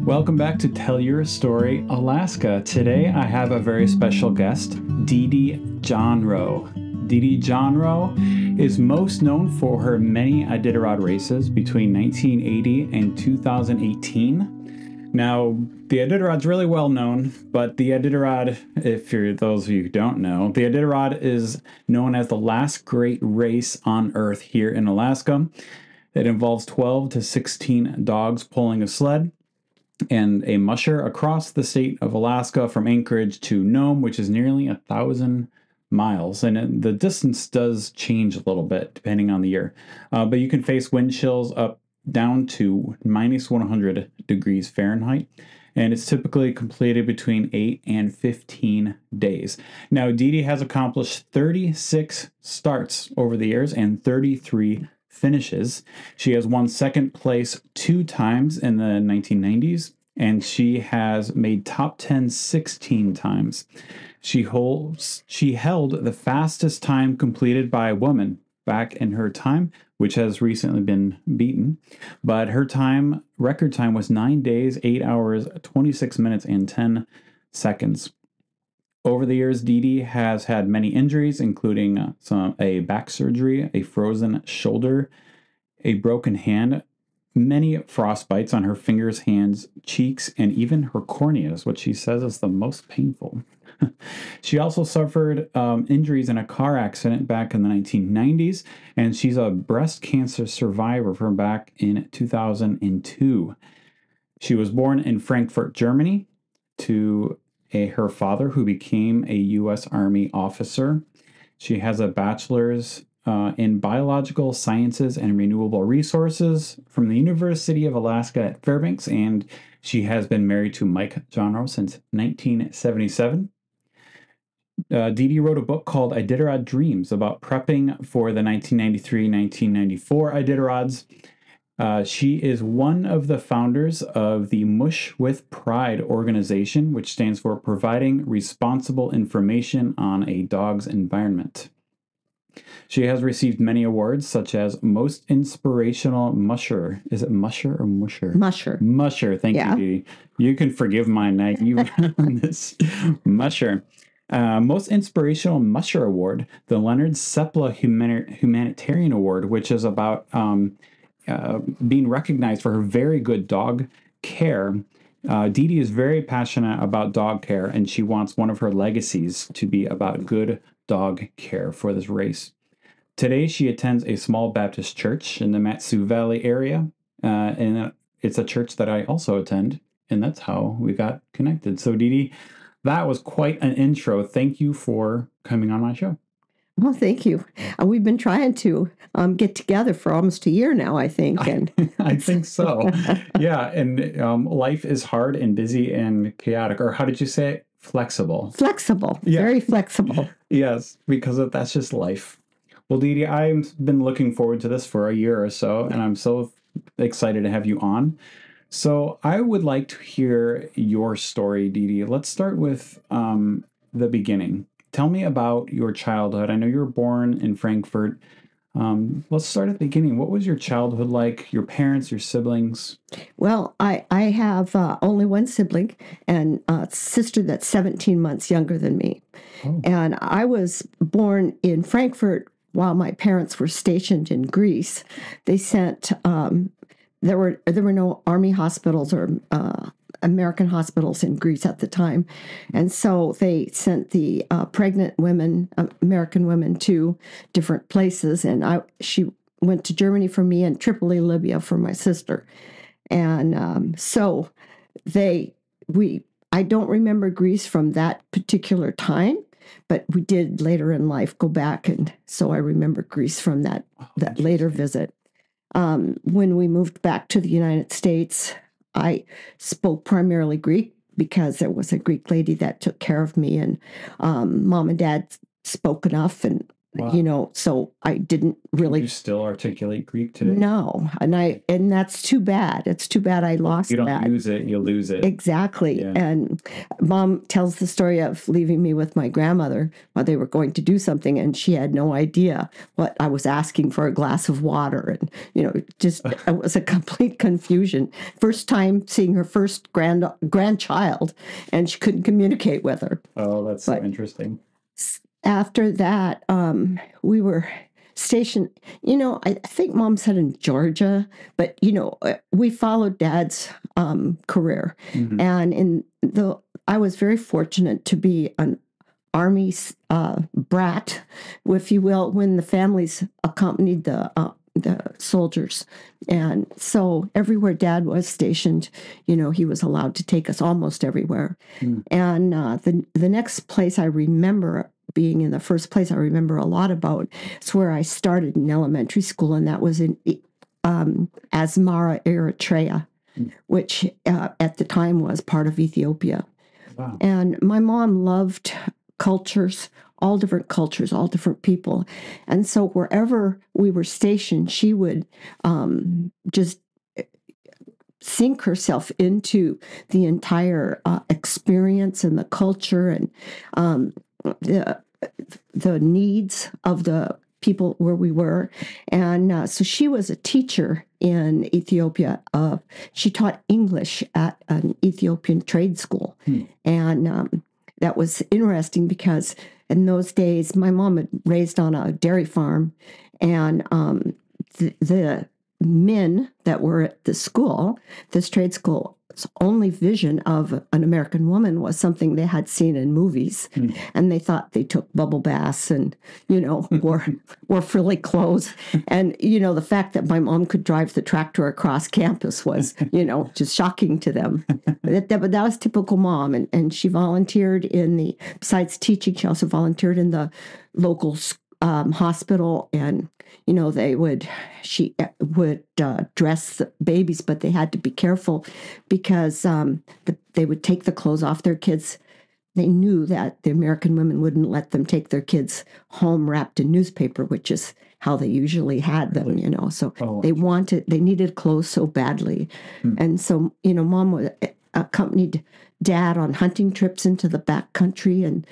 Welcome back to Tell Your Story, Alaska. Today I have a very special guest, DeeDee Jonrowe. DeeDee Jonrowe is most known for her many Iditarod races between 1980 and 2018. Now, the Iditarod's really well known, but the Iditarod, if you're those of you who don't know, the Iditarod is known as the last great race on Earth here in Alaska. It involves 12 to 16 dogs pulling a sled and a musher across the state of Alaska from Anchorage to Nome, which is nearly 1,000 miles. And the distance does change a little bit depending on the year. But you can face wind chills up down to minus 100 degrees Fahrenheit. And it's typically completed between 8 and 15 days. Now, DeeDee has accomplished 36 starts over the years and 33 finishes. She has won second place 2 times in the 1990s, and she has made top 10 16 times. She held the fastest time completed by a woman back in her time, which has recently been beaten. But her record time was 9 days, 8 hours, 26 minutes, and 10 seconds. Over the years, DeeDee has had many injuries, including a back surgery, a frozen shoulder, a broken hand, many frostbites on her fingers, hands, cheeks, and even her corneas, which she says is the most painful. She also suffered injuries in a car accident back in the 1990s, and she's a breast cancer survivor from back in 2002. She was born in Frankfurt, Germany, to her father, who became a U.S. Army officer. She has a bachelor's in biological sciences and renewable resources from the University of Alaska at Fairbanks, and she has been married to Mike Jonrowe since 1977. DeeDee wrote a book called Iditarod Dreams about prepping for the 1993-1994 Iditarods. She is one of the founders of the Mush with Pride organization, which stands for Providing Responsible Information on a Dog's Environment. She has received many awards, such as Most Inspirational Musher. Is it Musher or Musher? Musher. Musher. Thank you, DeeDee. You can forgive my naive on this. Musher. Most Inspirational Musher Award, the Leonard Sepla Humanitarian Award, which is about being recognized for her very good dog care. DeeDee is very passionate about dog care, and she wants one of her legacies to be about good dog care for this race. Today, she attends a small Baptist church in the Mat-Su Valley area, and it's a church that I also attend, and that's how we got connected. So, DeeDee, that was quite an intro. Thank you for coming on my show. Well, thank you. We've been trying to get together for almost a year now, I think. And I think so. Yeah, and life is hard and busy and chaotic. Or how did you say it? Flexible. Flexible. Yeah. Very flexible. Yes, because that's just life. Well, DeeDee, I've been looking forward to this for a year or so, and I'm so excited to have you on. So I would like to hear your story, DeeDee. Let's start with the beginning. Tell me about your childhood. I know you were born in Frankfurt. Let's start at the beginning. What was your childhood like? Your parents, your siblings? Well, I have only one sibling and a sister that's 17 months younger than me. Oh. And I was born in Frankfurt while my parents were stationed in Greece. They sent, there were no Army hospitals or American hospitals in Greece at the time. And so they sent the pregnant women, American women, to different places. And she went to Germany for me and Tripoli, Libya for my sister. And so I don't remember Greece from that particular time, but we did later in life go back. And so I remember Greece from that later visit. When we moved back to the United States, I spoke primarily Greek because there was a Greek lady that took care of me, and Mom and Dad spoke enough, and Wow. So I didn't You really still articulate Greek today? know. And that's too bad. It's too bad I lost You don't that. use it, you lose it. Exactly. Yeah. And Mom tells the story of leaving me with my grandmother while they were going to do something, and she had no idea what I was asking for, a glass of water. And, just it was a complete confusion. First time seeing her first grandchild, and she couldn't communicate with her. Oh, that's so interesting. After that, we were stationed, I think Mom said in Georgia, but, we followed Dad's career. Mm-hmm. And I was very fortunate to be an Army brat, if you will, when the families accompanied the soldiers. And so everywhere Dad was stationed, he was allowed to take us almost everywhere. Mm. And the next place I remember being, in the first place I remember a lot about, it's where I started in elementary school, and that was in Asmara, Eritrea, which at the time was part of Ethiopia. Wow. And my mom loved cultures, all different people. And so wherever we were stationed, she would just sink herself into the entire experience and the culture and the needs of the people where we were. And so she was a teacher in Ethiopia. She taught English at an Ethiopian trade school. And that was interesting because in those days, my mom had raised on a dairy farm, and the men that were at the school, this trade school, only vision of an American woman was something they had seen in movies. And they thought they took bubble baths and, wore frilly clothes. And, the fact that my mom could drive the tractor across campus was, just shocking to them. But that was typical Mom. And she volunteered besides teaching, she also volunteered in the local hospital. And she would dress the babies, but they had to be careful because they would take the clothes off their kids. They knew that the American women wouldn't let them take their kids home wrapped in newspaper, which is how they usually had them, So they needed clothes so badly. And so, Mom accompanied Dad on hunting trips into the back country, and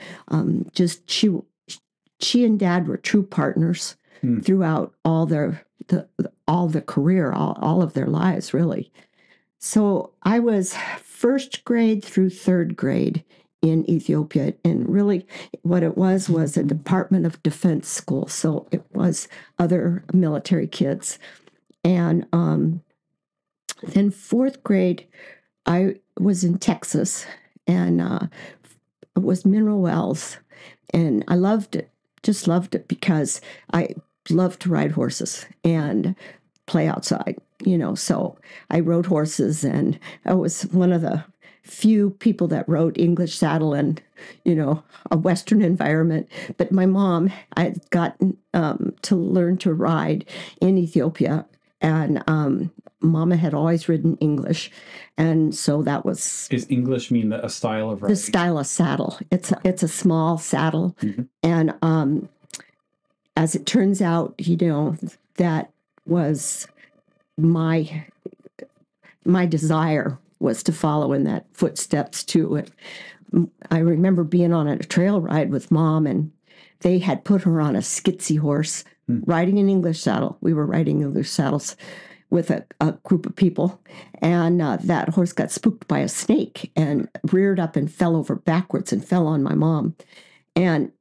she and Dad were true partners throughout all the career, all of their lives, really. So I was first grade through third grade in Ethiopia, and really what it was a Department of Defense school. So it was other military kids. And then fourth grade, I was in Texas, and it was mineral wells, and I loved it. Just loved it because I loved to ride horses and play outside, so I rode horses, and I was one of the few people that rode English saddle and, a Western environment. But my mom, I had gotten to learn to ride in Ethiopia, and Mama had always ridden English. And so that was... Does English mean a style of riding? The style of saddle. It's a small saddle. Mm-hmm. And as it turns out, that was my desire, was to follow in that footsteps too. I remember being on a trail ride with Mom, and they had put her on a skitsy horse, riding an English saddle. We were riding English saddles with a group of people, and that horse got spooked by a snake and reared up and fell over backwards and fell on my mom. And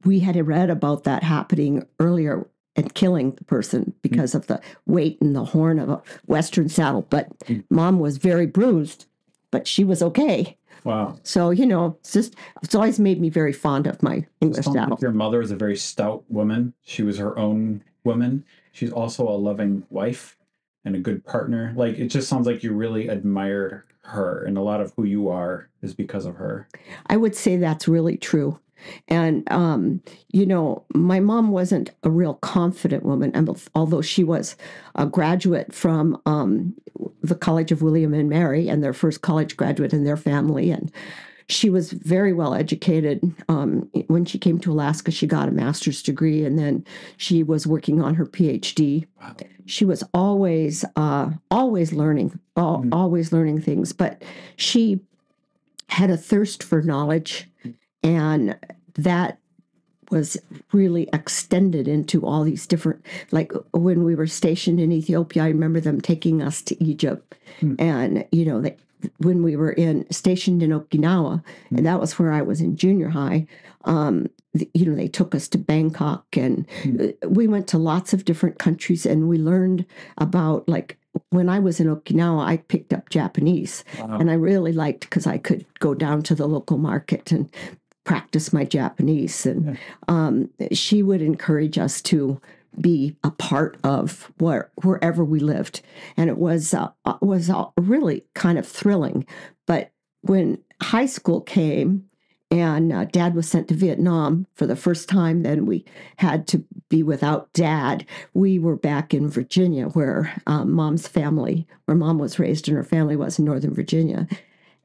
we had read about that happening earlier and killing the person because of the weight and the horn of a Western saddle. But Mom was very bruised, but she was okay. Wow. So, it's always made me very fond of my English saddle. Like your mother is a very stout woman. She was her own woman. She's also a loving wife and a good partner. Like, it just sounds like you really admire her, and a lot of who you are is because of her. I would say that's really true. And, my mom wasn't a real confident woman, although she was a graduate from the College of William and Mary, and their first college graduate in their family. And she was very well educated. When she came to Alaska, she got a master's degree, and then she was working on her PhD. Wow. She was always learning, always learning things, but she had a thirst for knowledge, and that was really extended into all these different, like when we were stationed in Ethiopia, I remember them taking us to Egypt. And, when we were stationed in Okinawa, and that was where I was in junior high, they took us to Bangkok, and we went to lots of different countries, and we learned about, like, when I was in Okinawa, I picked up Japanese. Wow. And I really liked, because I could go down to the local market and practice my Japanese. And she would encourage us to be a part of wherever we lived. And it was really kind of thrilling. But when high school came and Dad was sent to Vietnam for the first time, then we had to be without Dad. We were back in Virginia, where Mom's family, where Mom was raised and her family was in Northern Virginia.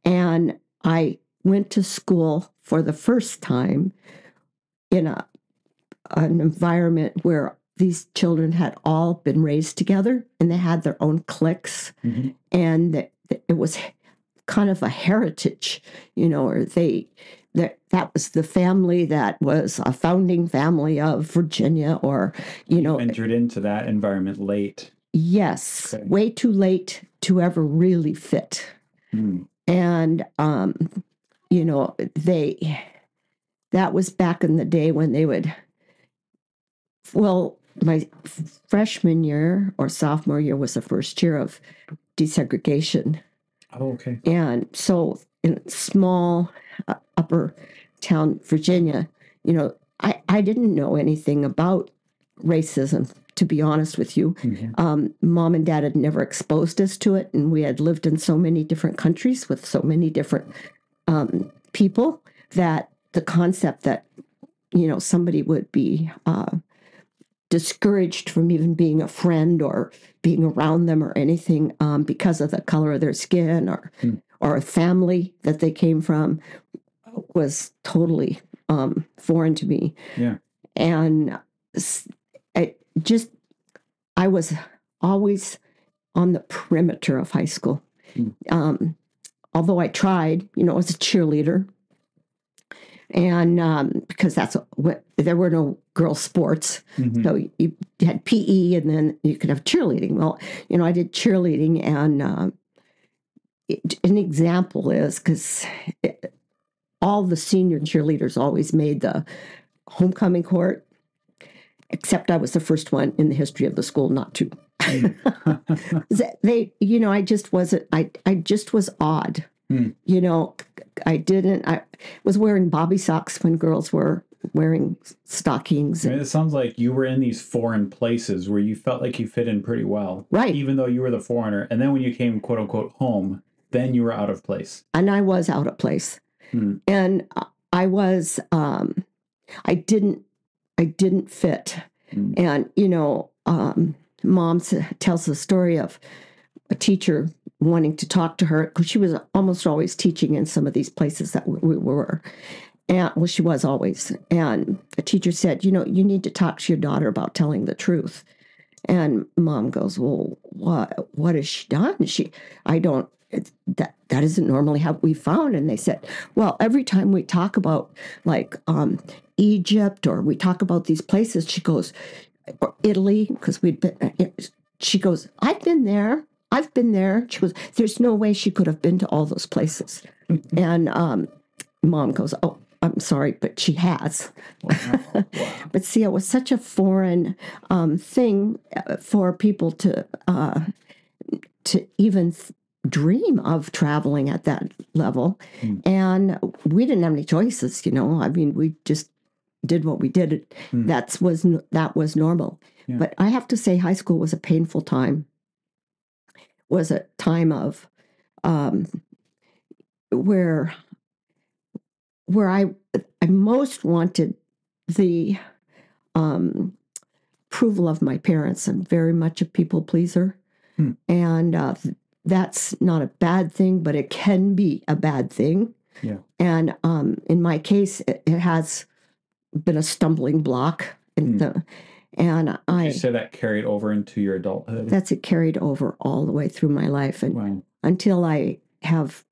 And I went to school for the first time in an environment where these children had all been raised together, and they had their own cliques, and it was kind of a heritage, or that was the family that was a founding family of Virginia, or You entered into that environment late. Yes, okay. Way too late to ever really fit. And that was back in the day when they would, my freshman year or sophomore year was the first year of desegregation. Oh, okay. And so in small upper town Virginia, I didn't know anything about racism, to be honest with you. Mom and Dad had never exposed us to it, and we had lived in so many different countries with so many different people that the concept that, somebody would be discouraged from even being a friend or being around them or anything because of the color of their skin or a family that they came from was totally foreign to me. Yeah. And I was always on the perimeter of high school. Although I tried, as a cheerleader. And because there were no girls' sports. So you had PE, and then you could have cheerleading. Well, I did cheerleading, and an example is because all the senior cheerleaders always made the homecoming court, except I was the first one in the history of the school not to. I just wasn't, I just was odd. I was wearing bobby socks when girls were wearing stockings. It sounds like you were in these foreign places where you felt like you fit in pretty well. Right. Even though you were the foreigner. And then when you came, quote unquote, home, then you were out of place. And I was out of place. And I was, I didn't fit. And, Mom tells the story of a teacher wanting to talk to her, because she was almost always teaching in some of these places that we were. And she was always. And a teacher said, you need to talk to your daughter about telling the truth. And Mom goes, well, what has she done? That isn't normally how we found. And they said, well, every time we talk about Egypt, or we talk about these places, she goes, or Italy, because she goes, I've been there. She goes, there's no way she could have been to all those places. And Mom goes, oh, I'm sorry, but she has. Wow. But see, it was such a foreign thing for people to even dream of traveling at that level. And we didn't have any choices, we just did what we did. That was normal. Yeah. But I have to say, high school was a painful time. Was a time of where I most wanted the approval of my parents. I'm very much a people pleaser. And that's not a bad thing, but it can be a bad thing. Yeah. And in my case, it has been a stumbling block. And Did you say that carried over into your adulthood? That's it carried over all the way through my life. And Wow. until I have,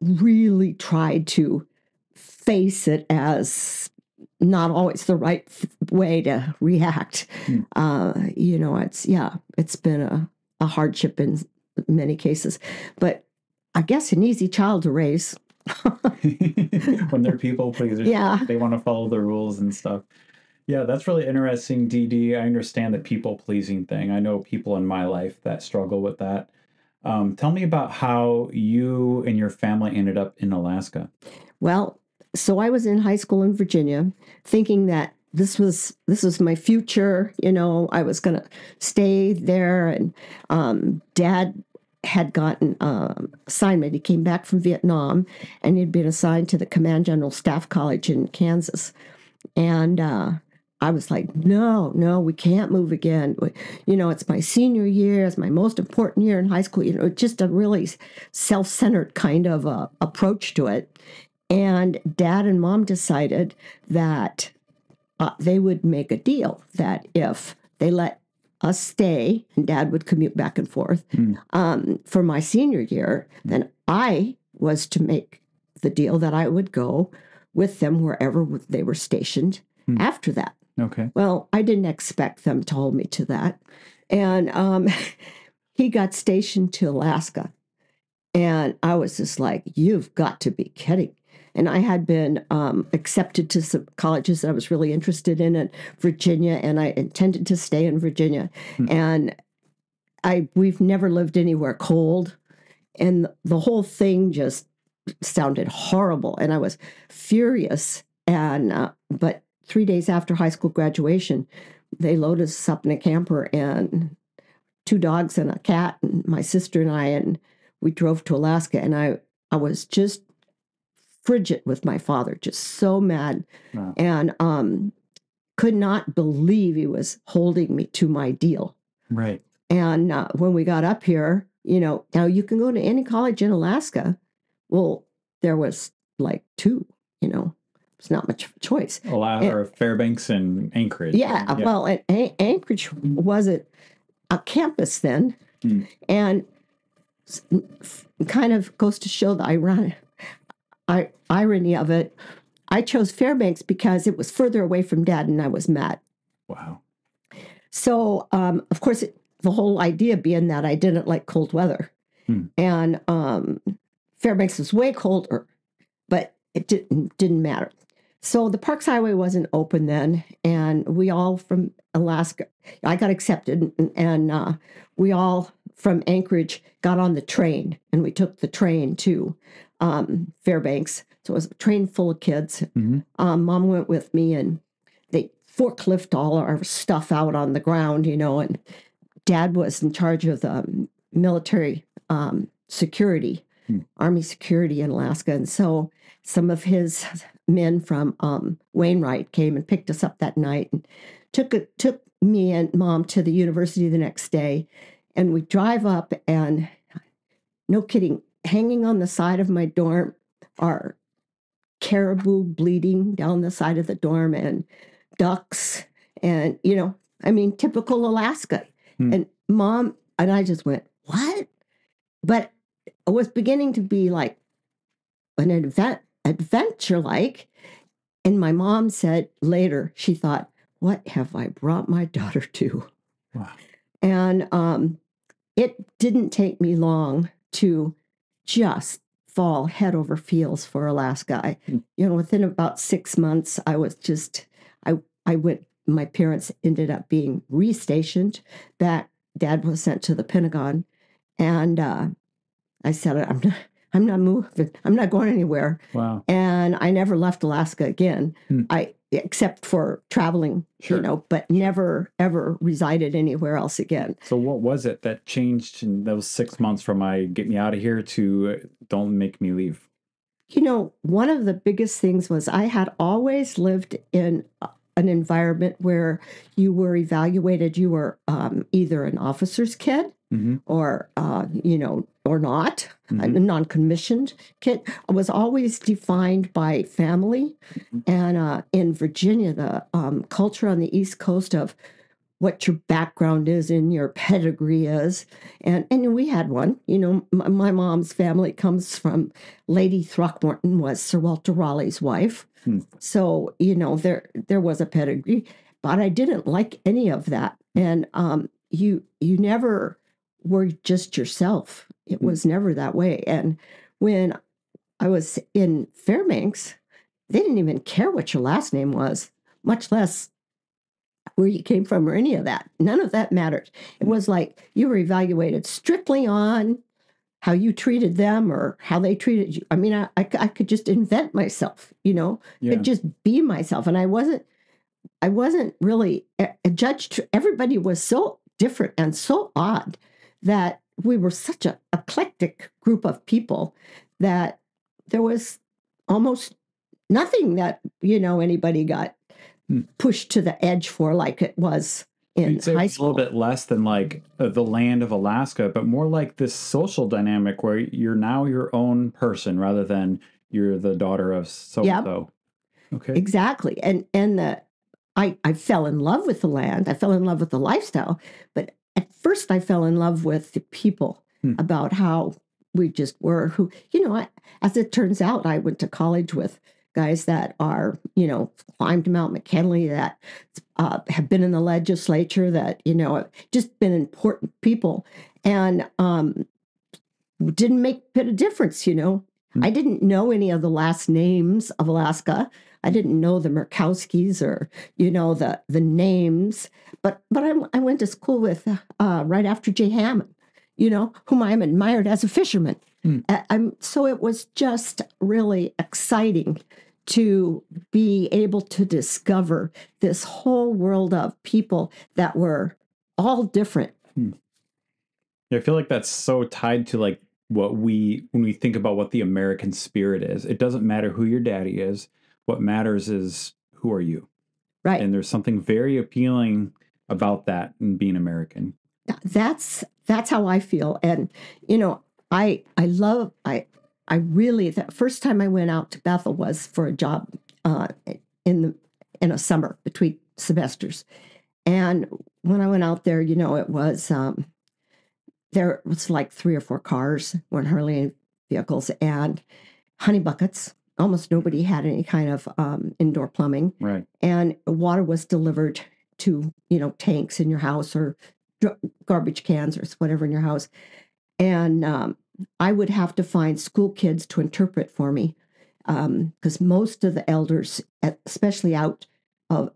really tried to face it as not always the right way to react. It's been a hardship in many cases, but I guess an easy child to raise. When they're people pleasers, they want to follow the rules and stuff. Yeah, that's really interesting, DeeDee. I understand the people-pleasing thing. I know people in my life that struggle with that. Tell me about how you and your family ended up in Alaska. Well, so I was in high school in Virginia, thinking that this was my future. I was going to stay there, and Dad had gotten assignment. He came back from Vietnam, and he'd been assigned to the Command General Staff College in Kansas, and I was like, no, we can't move again. It's my senior year. It's my most important year in high school. Just a really self-centered kind of approach to it. And Dad and Mom decided that they would make a deal that if they let us stay, and Dad would commute back and forth for my senior year, then I was to make the deal that I would go with them wherever they were stationed after that. Okay. Well, I didn't expect them to hold me to that. And he got stationed to Alaska. And I was just like, you've got to be kidding. And I had been accepted to some colleges that I was really interested in Virginia, and I intended to stay in Virginia. And we've never lived anywhere cold. And the whole thing just sounded horrible. And I was furious. And but 3 days after high school graduation, they loaded us up in a camper, and 2 dogs and a cat, and my sister and I, and we drove to Alaska. And I was just frigid with my father, just so mad. Wow. And could not believe he was holding me to my deal. Right. And when we got up here, now you can go to any college in Alaska. Well, there was like 2, it's not much of a choice. Or Fairbanks and Anchorage. Yeah. Well, Anchorage wasn't a campus then. And kind of goes to show the irony of it. I chose Fairbanks because it was further away from Dad, and I was mad. Wow. So, of course, the whole idea being that I didn't like cold weather. And Fairbanks was way colder, but it didn't matter. So the Parks Highway wasn't open then, and we all from Alaska, I got accepted, and we all from Anchorage got on the train, and we took the train to Fairbanks. So it was a train full of kids. Mom went with me, and they forklift all our stuff out on the ground, and Dad was in charge of the military security, Army security in Alaska. And so some of his men from Wainwright came and picked us up that night and took me and Mom to the university the next day. And we drive up, and no kidding, hanging on the side of my dorm are caribou bleeding down the side of the dorm, and ducks, and, typical Alaska. And Mom and I just went, what? But it was beginning to be like an adventure like. And my mom said later, she thought, what have I brought my daughter to? Wow. And it didn't take me long to just fall head over heels for Alaska. Within about 6 months, I was just, I went, my parents ended up being restationed back. Dad was sent to the Pentagon. And I said, I'm not moving. I'm not going anywhere. Wow. And I never left Alaska again. Except for traveling, but never, ever resided anywhere else again. So what was it that changed in those 6 months from get me out of here to don't make me leave? One of the biggest things was I had always lived in an environment where you were evaluated. You were either an officer's kid or, or not, a non-commissioned kid. I was always defined by family. And in Virginia, the culture on the East Coast of what your background is and your pedigree is. And we had one. My mom's family comes from Lady Throckmorton was Sir Walter Raleigh's wife. So, there was a pedigree, but I didn't like any of that. And you never were just yourself. It was never that way. And when I was in Fairbanks, they didn't even care what your last name was, much less where you came from or any of that. None of that mattered. It was like you were evaluated strictly on how you treated them or how they treated you. I mean, I could just invent myself, could just be myself. And I wasn't really a judge. Everybody was so different and so odd that we were such an eclectic group of people that there was almost nothing that, anybody got pushed to the edge for like it was in high school. A little bit less than like the land of Alaska, but more like this social dynamic where you're now your own person rather than you're the daughter of so-and-so. Okay. Exactly. I fell in love with the land. I fell in love with the lifestyle. But at first I fell in love with the people about how we just were as it turns out, I went to college with guys that are, climbed Mount McKinley, that have been in the legislature, that, just been important people. And didn't make a bit of difference, I didn't know any of the last names of Alaska. I didn't know the Murkowskis or, the names. But I went to school with right after Jay Hammond, whom I admired as a fisherman. So it was just really exciting to be able to discover this whole world of people that were all different. I feel like that's so tied to like when we think about what the American spirit is. It doesn't matter who your daddy is. What matters is who are you? Right. And there's something very appealing about that in being American. That's how I feel. And, I really, the first time I went out to Bethel was for a job in a summer between semesters. And when I went out there, it was, there was like 3 or 4 cars, weren't hardly any vehicles, and honey buckets. Almost nobody had any kind of indoor plumbing. Right. And water was delivered to, tanks in your house or garbage cans or whatever in your house. And I would have to find school kids to interpret for me because most of the elders, especially out of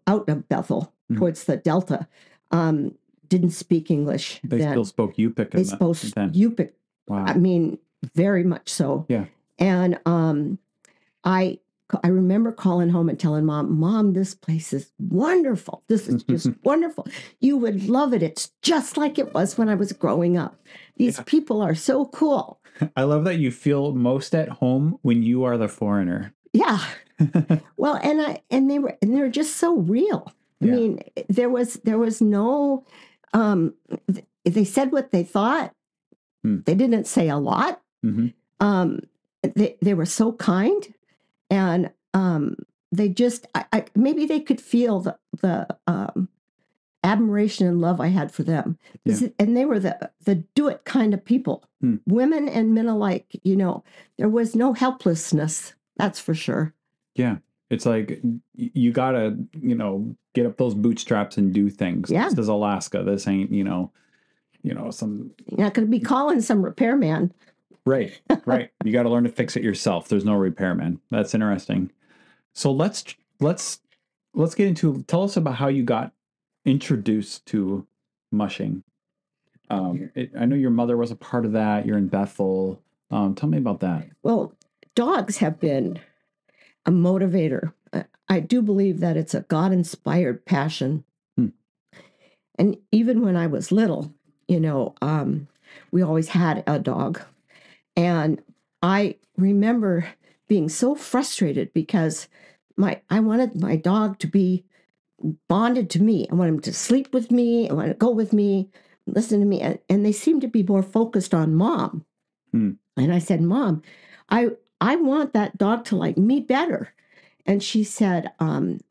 Bethel towards the Delta, didn't speak English. They still spoke Yupik. They spoke Yupik. Wow. I mean, very much so. Yeah. And I remember calling home and telling Mom, this place is wonderful. This is just wonderful. You would love it. It's just like it was when I was growing up. These people are so cool. I love that you feel most at home when you are the foreigner. Yeah. Well, and they were just so real. I mean, there was no they said what they thought. They didn't say a lot. They were so kind. And they just, maybe they could feel the admiration and love I had for them. Yeah. And they were the do-it kind of people, women and men alike. There was no helplessness, that's for sure. Yeah. It's like, you got to, get up those bootstraps and do things. Yeah. This is Alaska. This ain't, some... You're not going to be calling some repairman. Right. You got to learn to fix it yourself. There's no repairman. That's interesting. So let's get into, tell us about how you got introduced to mushing. I know your mother was a part of that. You're in Bethel. Tell me about that. Well, dogs have been a motivator. I do believe that it's a God-inspired passion. And even when I was little, we always had a dog. And I remember being so frustrated because I wanted my dog to be bonded to me. I want them to sleep with me. I want to go with me, listen to me. And they seem to be more focused on mom. And I said, Mom, I want that dog to like me better. And she said,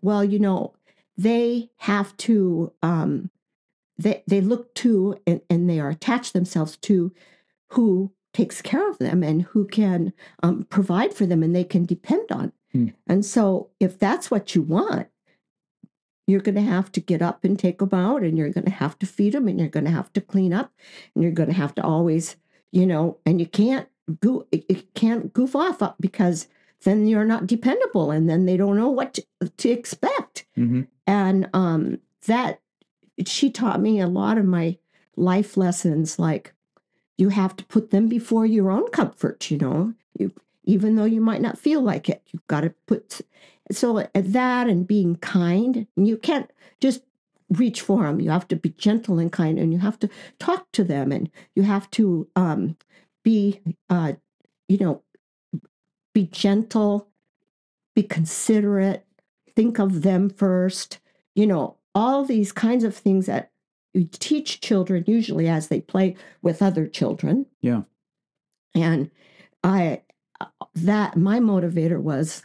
well, you know, they have to, they look to and they are attached themselves to who takes care of them and who can provide for them and they can depend on. And so if that's what you want, you're going to have to get up and take them out, and you're going to have to feed them, and you're going to have to clean up, and you're going to have to always, you know, and you can't goof off because then you're not dependable, and then they don't know what to expect. And that she taught me a lot of my life lessons, like you have to put them before your own comfort, you know, even though you might not feel like it, you've got to put, so that and being kind, and you can't just reach for them. You have to be gentle and kind, and you have to talk to them, and you have to be, you know, be gentle, be considerate, think of them first, you know, all these kinds of things that you teach children usually as they play with other children. Yeah. And my motivator was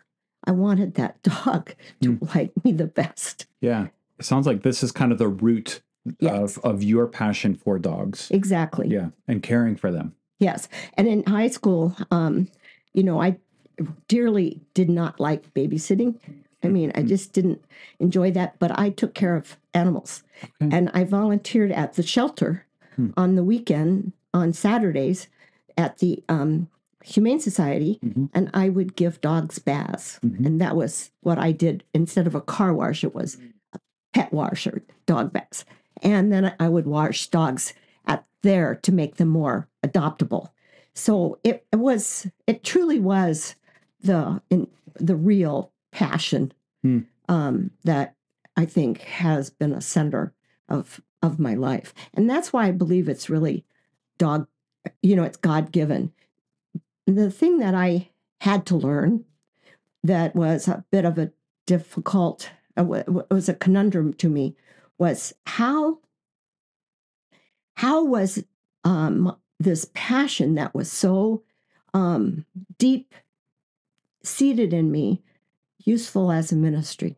I wanted that dog to like me the best. Yeah. It sounds like this is kind of the root of your passion for dogs. Exactly. Yeah. And caring for them. Yes. And in high school, you know, I dearly did not like babysitting. I mean, I just didn't enjoy that, but I took care of animals. Okay. And I volunteered at the shelter on the weekend, on Saturdays, at the Humane Society, and I would give dogs baths. And that was what I did. Instead of a car wash, it was a pet wash or dog baths. And then I would wash dogs there to make them more adoptable. So it truly was the real passion that I think has been a center of my life. And that's why I believe it's really it's God-given. The thing that I had to learn that was a bit of a difficult, was a conundrum to me, was how was this passion that was so deep seated in me useful as a ministry?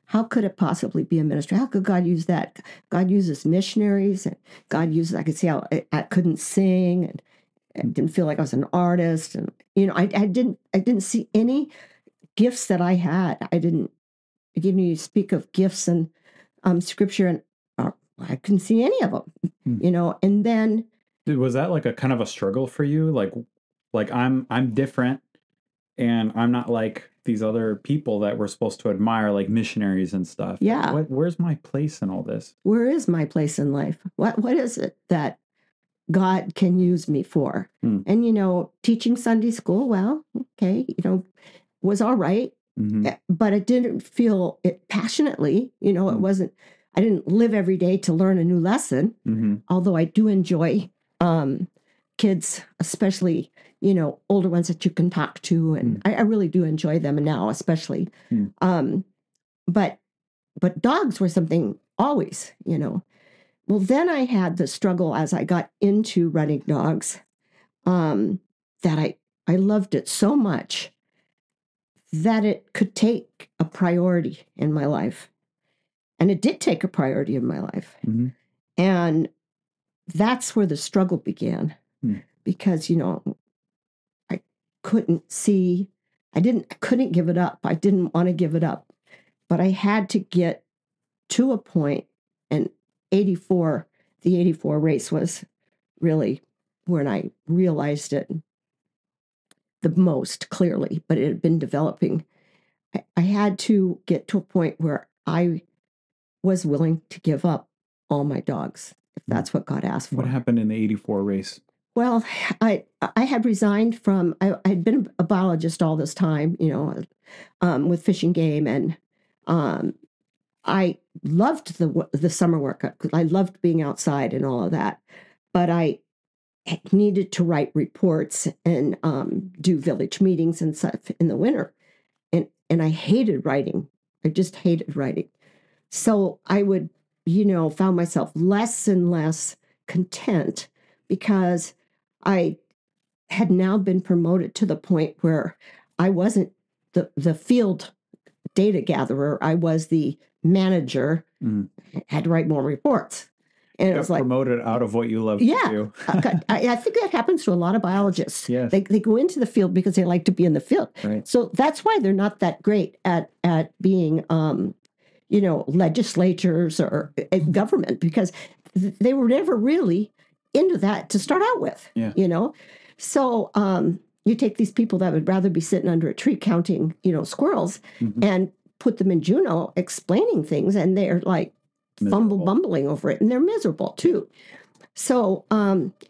How could it possibly be a ministry? How could God use that? God uses missionaries, and God uses, I could see how I couldn't sing, and I didn't feel like I was an artist. And, you know, I didn't see any gifts that I had. You speak of gifts and scripture, and I couldn't see any of them, you know. And then, was that like a kind of a struggle for you? Like I'm different, and I'm not like these other people that we're supposed to admire, like missionaries and stuff. Yeah. Where's my place in all this? Where is my place in life? What is it that God can use me for? And, you know, teaching Sunday school, well, okay, you know, was all right, but I didn't feel it passionately. You know, it wasn't, I didn't live every day to learn a new lesson, although I do enjoy kids, especially, you know, older ones that you can talk to. And I really do enjoy them now, especially. But dogs were something always, you know. Well, then I had the struggle as I got into running dogs, that I loved it so much that it could take a priority in my life. And it did take a priority in my life. And that's where the struggle began. Because, you know, I couldn't give it up. I didn't want to give it up. But I had to get to a point, and the 84 race was really when I realized it the most clearly, but it had been developing. I had to get to a point where I was willing to give up all my dogs, if that's what God asked for. What happened in the 84 race? Well, I had resigned from, I had been a biologist all this time, you know, with Fish and Game, and I loved the summer work because I loved being outside and all of that. But I needed to write reports and do village meetings and stuff in the winter. And I hated writing. I just hated writing. So I would, found myself less and less content because I had now been promoted to the point where I wasn't the field data gatherer. I was the manager, had to write more reports. And it was like promoted out of what you love to do. I think that happens to a lot of biologists. Yes. They go into the field because they like to be in the field. Right. So that's why they're not that great at being, legislatures or government, because they were never really into that to start out with. Yeah. So you take these people that would rather be sitting under a tree counting, squirrels, and put them in Juneau explaining things, and they're like bumbling over it, and they're miserable too. So,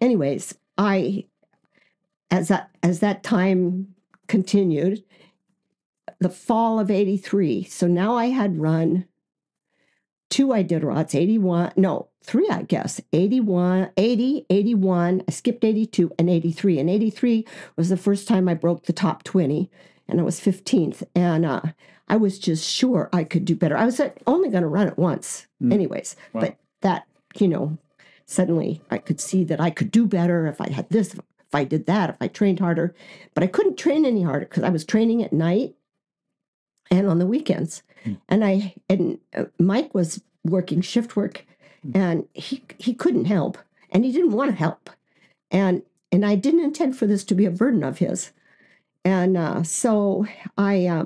anyways, as that time continued, the fall of 83. So now I had run 2 Iditarods, 3, I guess, 81, 80, 81, I skipped 82 and 83. And 83 was the first time I broke the top 20, and I was 15th. And I was just sure I could do better. I was only going to run it once anyways, but that, suddenly I could see that I could do better if I had this, if I did that, if I trained harder. But I couldn't train any harder because I was training at night and on the weekends. And Mike was working shift work, and he couldn't help, and he didn't want to help. And I didn't intend for this to be a burden of his. And so I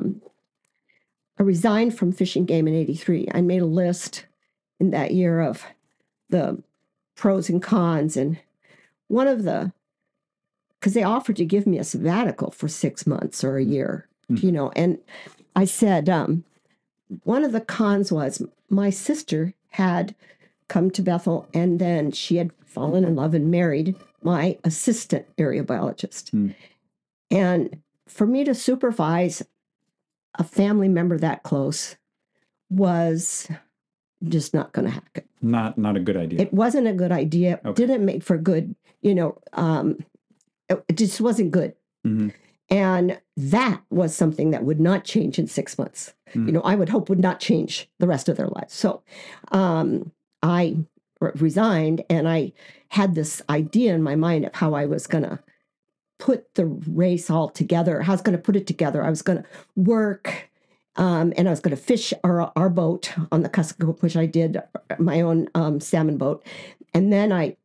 resigned from Fish and Game in 83. I made a list in that year of the pros and cons, and one of because they offered to give me a sabbatical for 6 months or a year, and I said, one of the cons was my sister had come to Bethel, and then she had fallen in love and married my assistant area biologist. And for me to supervise a family member that close was just not going to happen. Not a good idea. It wasn't a good idea. It didn't make for good, it just wasn't good. And that was something that would not change in 6 months. I would hope would not change the rest of their lives. So I resigned, and I had this idea in my mind of how I was going to put the race all together. How I was going to put it together. I was going to work, and I was going to fish our boat on the Kuskokwim, which I did, my own salmon boat. And then I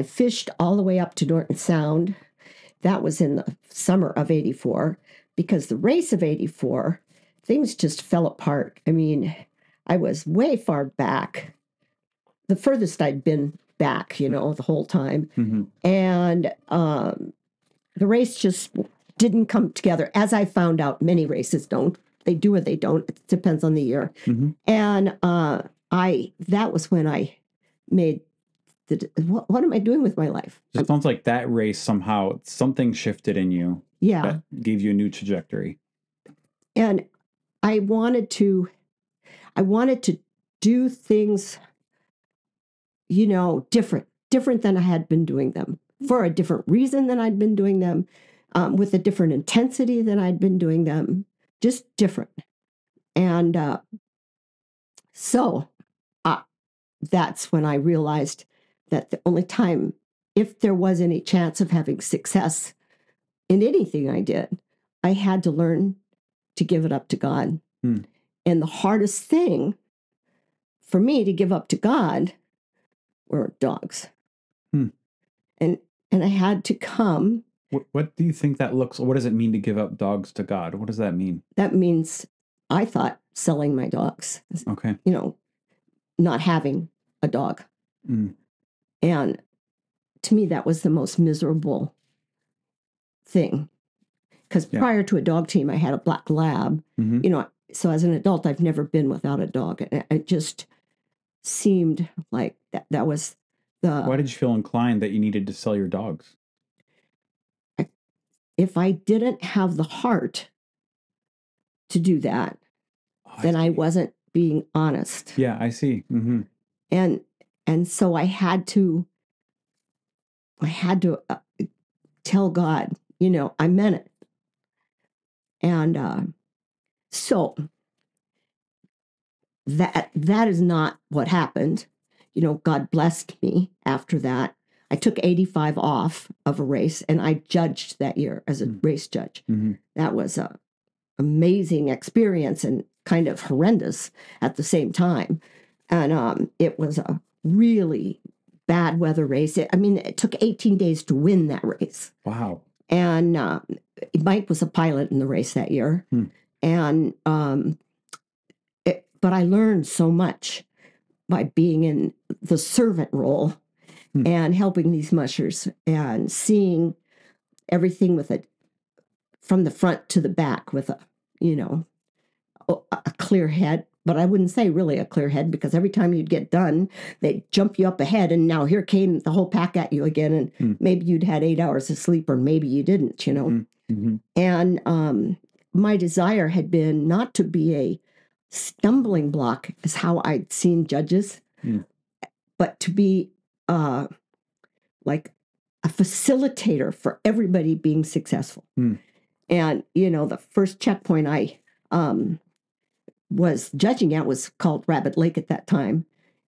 fished all the way up to Norton Sound. That was in the summer of 84, because the race of 84, things just fell apart. I mean, I was way far back, the furthest I'd been back, the whole time. And the race just didn't come together. As I found out, many races don't. They do or they don't. It depends on the year. And that was when I made what am I doing with my life? It sounds like that race somehow, something shifted in you. Yeah. That gave you a new trajectory. And I wanted to do things, different than I had been doing them, for a different reason than I'd been doing them, with a different intensity than I'd been doing them, just different. And so that's when I realized that the only time, if there was any chance of having success in anything I did, I had to learn to give it up to God. And the hardest thing for me to give up to God were dogs. And I had to come. What do you think that looks? What does it mean to give up dogs to God? What does that mean? That means, I thought, selling my dogs. Okay. Not having a dog. And to me, that was the most miserable thing. Because prior to a dog team, I had a black lab. So as an adult, I've never been without a dog. And it just seemed like that was the... Why did you feel inclined that you needed to sell your dogs? If I didn't have the heart to do that, then I wasn't being honest. Yeah, I see. And so I had to tell God, I meant it. And so that is not what happened. God blessed me after that. I took 85 off of a race, and I judged that year as a race judge. Mm-hmm. That was a amazing experience and kind of horrendous at the same time. And it was a really bad weather race. It took 18 days to win that race. Wow. And Mike was a pilot in the race that year. And but I learned so much by being in the servant role and helping these mushers and seeing everything from the front to the back with a clear head. But I wouldn't say really a clear head, because every time you'd get done, they'd jump you up ahead, and now here came the whole pack at you again, and maybe you'd had 8 hours of sleep, or maybe you didn't, Mm-hmm. And my desire had been not to be a stumbling block, is how I'd seen judges, but to be like a facilitator for everybody being successful. And, the first checkpoint I was judging at was called Rabbit Lake at that time.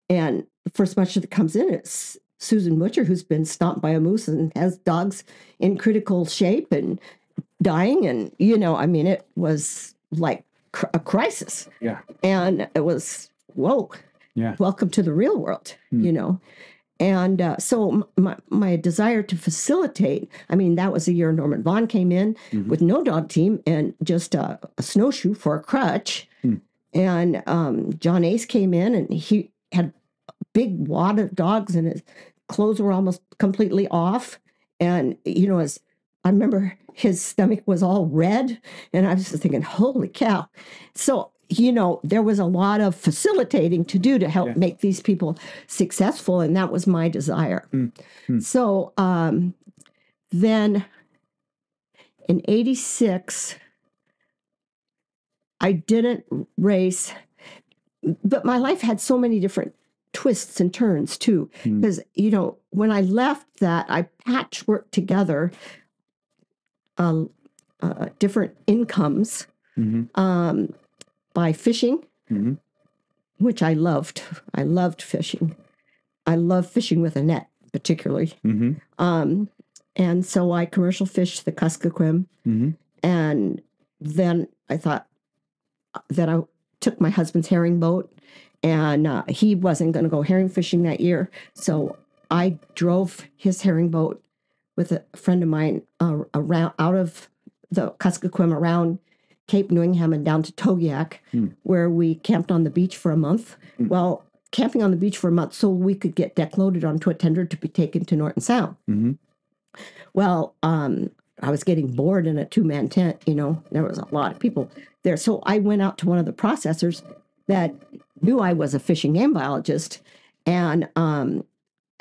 And the first musher that comes in is Susan Butcher, who's been stomped by a moose and has dogs in critical shape and dying. And, it was like a crisis. Yeah. And it was, whoa, welcome to the real world, And so my desire to facilitate, that was the year Norman Vaughn came in with no dog team and just a snowshoe for a crutch. And John Ace came in, and he had a big wad of dogs, and his clothes were almost completely off. And, as I remember, his stomach was all red, and I was just thinking, holy cow. So, there was a lot of facilitating to do to help make these people successful, and that was my desire. So then in 86, I didn't race, but my life had so many different twists and turns too. Because, when I left that, I patchworked together different incomes by fishing, which I loved. I loved fishing. I love fishing with a net, particularly. And so I commercial fished the Kuskokwim. And then I thought that I took my husband's herring boat, and he wasn't going to go herring fishing that year. So I drove his herring boat with a friend of mine around out of the Kuskokwim around Cape Newingham and down to Togiak, where we camped on the beach for a month. Well, camping on the beach for a month so we could get deck loaded onto a tender to be taken to Norton Sound. Well, I was getting bored in a 2-man tent, there was a lot of people there. So I went out to one of the processors that knew I was a fish and game biologist, and I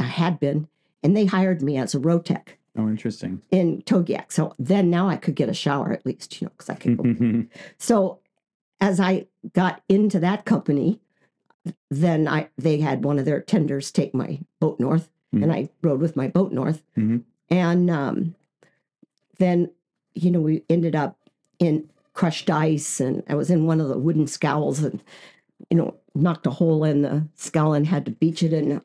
had been, and they hired me as a row tech. Oh, interesting. In Togiak. So then now I could get a shower at least, because I could go. So as I got into that company, then they had one of their tenders take my boat north, and I rode with my boat north. And then, we ended up in crushed ice, and I was in one of the wooden scows and, knocked a hole in the scow and had to beach it in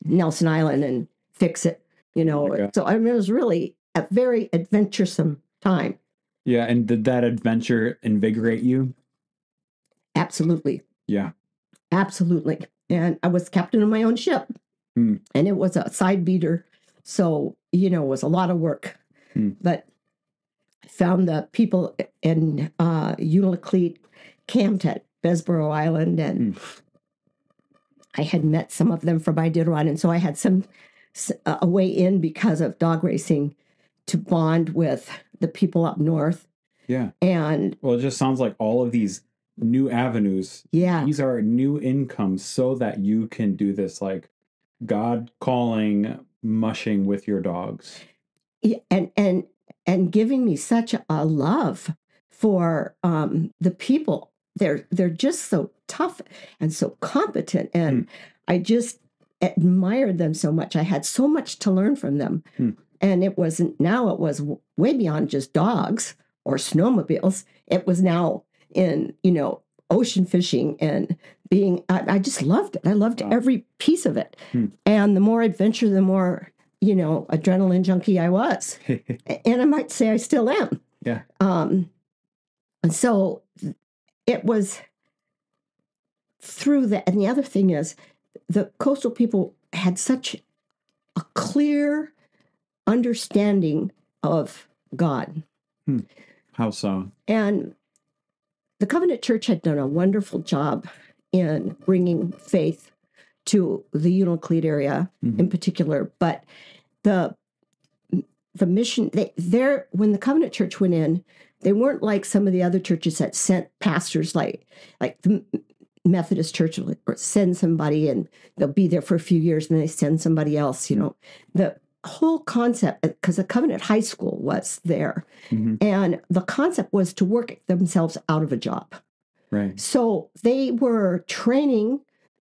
Nelson Island and fix it, So it was really a very adventuresome time. Yeah. And did that adventure invigorate you? Absolutely. Yeah. Absolutely. And I was captain of my own ship, and it was a side beater. So, it was a lot of work. But I found the people in Unalakleet camped at Besborough Island, and I had met some of them from Iditarod, and so I had a way in because of dog racing to bond with the people up north. Yeah. And well, it just sounds like all of these new avenues. Yeah. These are new incomes so that you can do this, like, God calling mushing with your dogs. Yeah, and giving me such a love for the people. They're just so tough and so competent, and I just admired them so much. I had so much to learn from them, and it was way beyond just dogs or snowmobiles. It was now in ocean fishing and I just loved it. I loved every piece of it. And the more adventure, the more, adrenaline junkie I was. And I might say I still am. Yeah. And so it was through that. And the other thing is, the coastal people had such a clear understanding of God. How so? And the Covenant Church had done a wonderful job in bringing faith to the Unalakleet area in particular. But the mission, when the Covenant Church went in, they weren't like some of the other churches that sent pastors like the Methodist Church or send somebody and they'll be there for a few years and then they send somebody else, The whole concept, because the Covenant High School was there, and the concept was to work themselves out of a job. Right. So they were training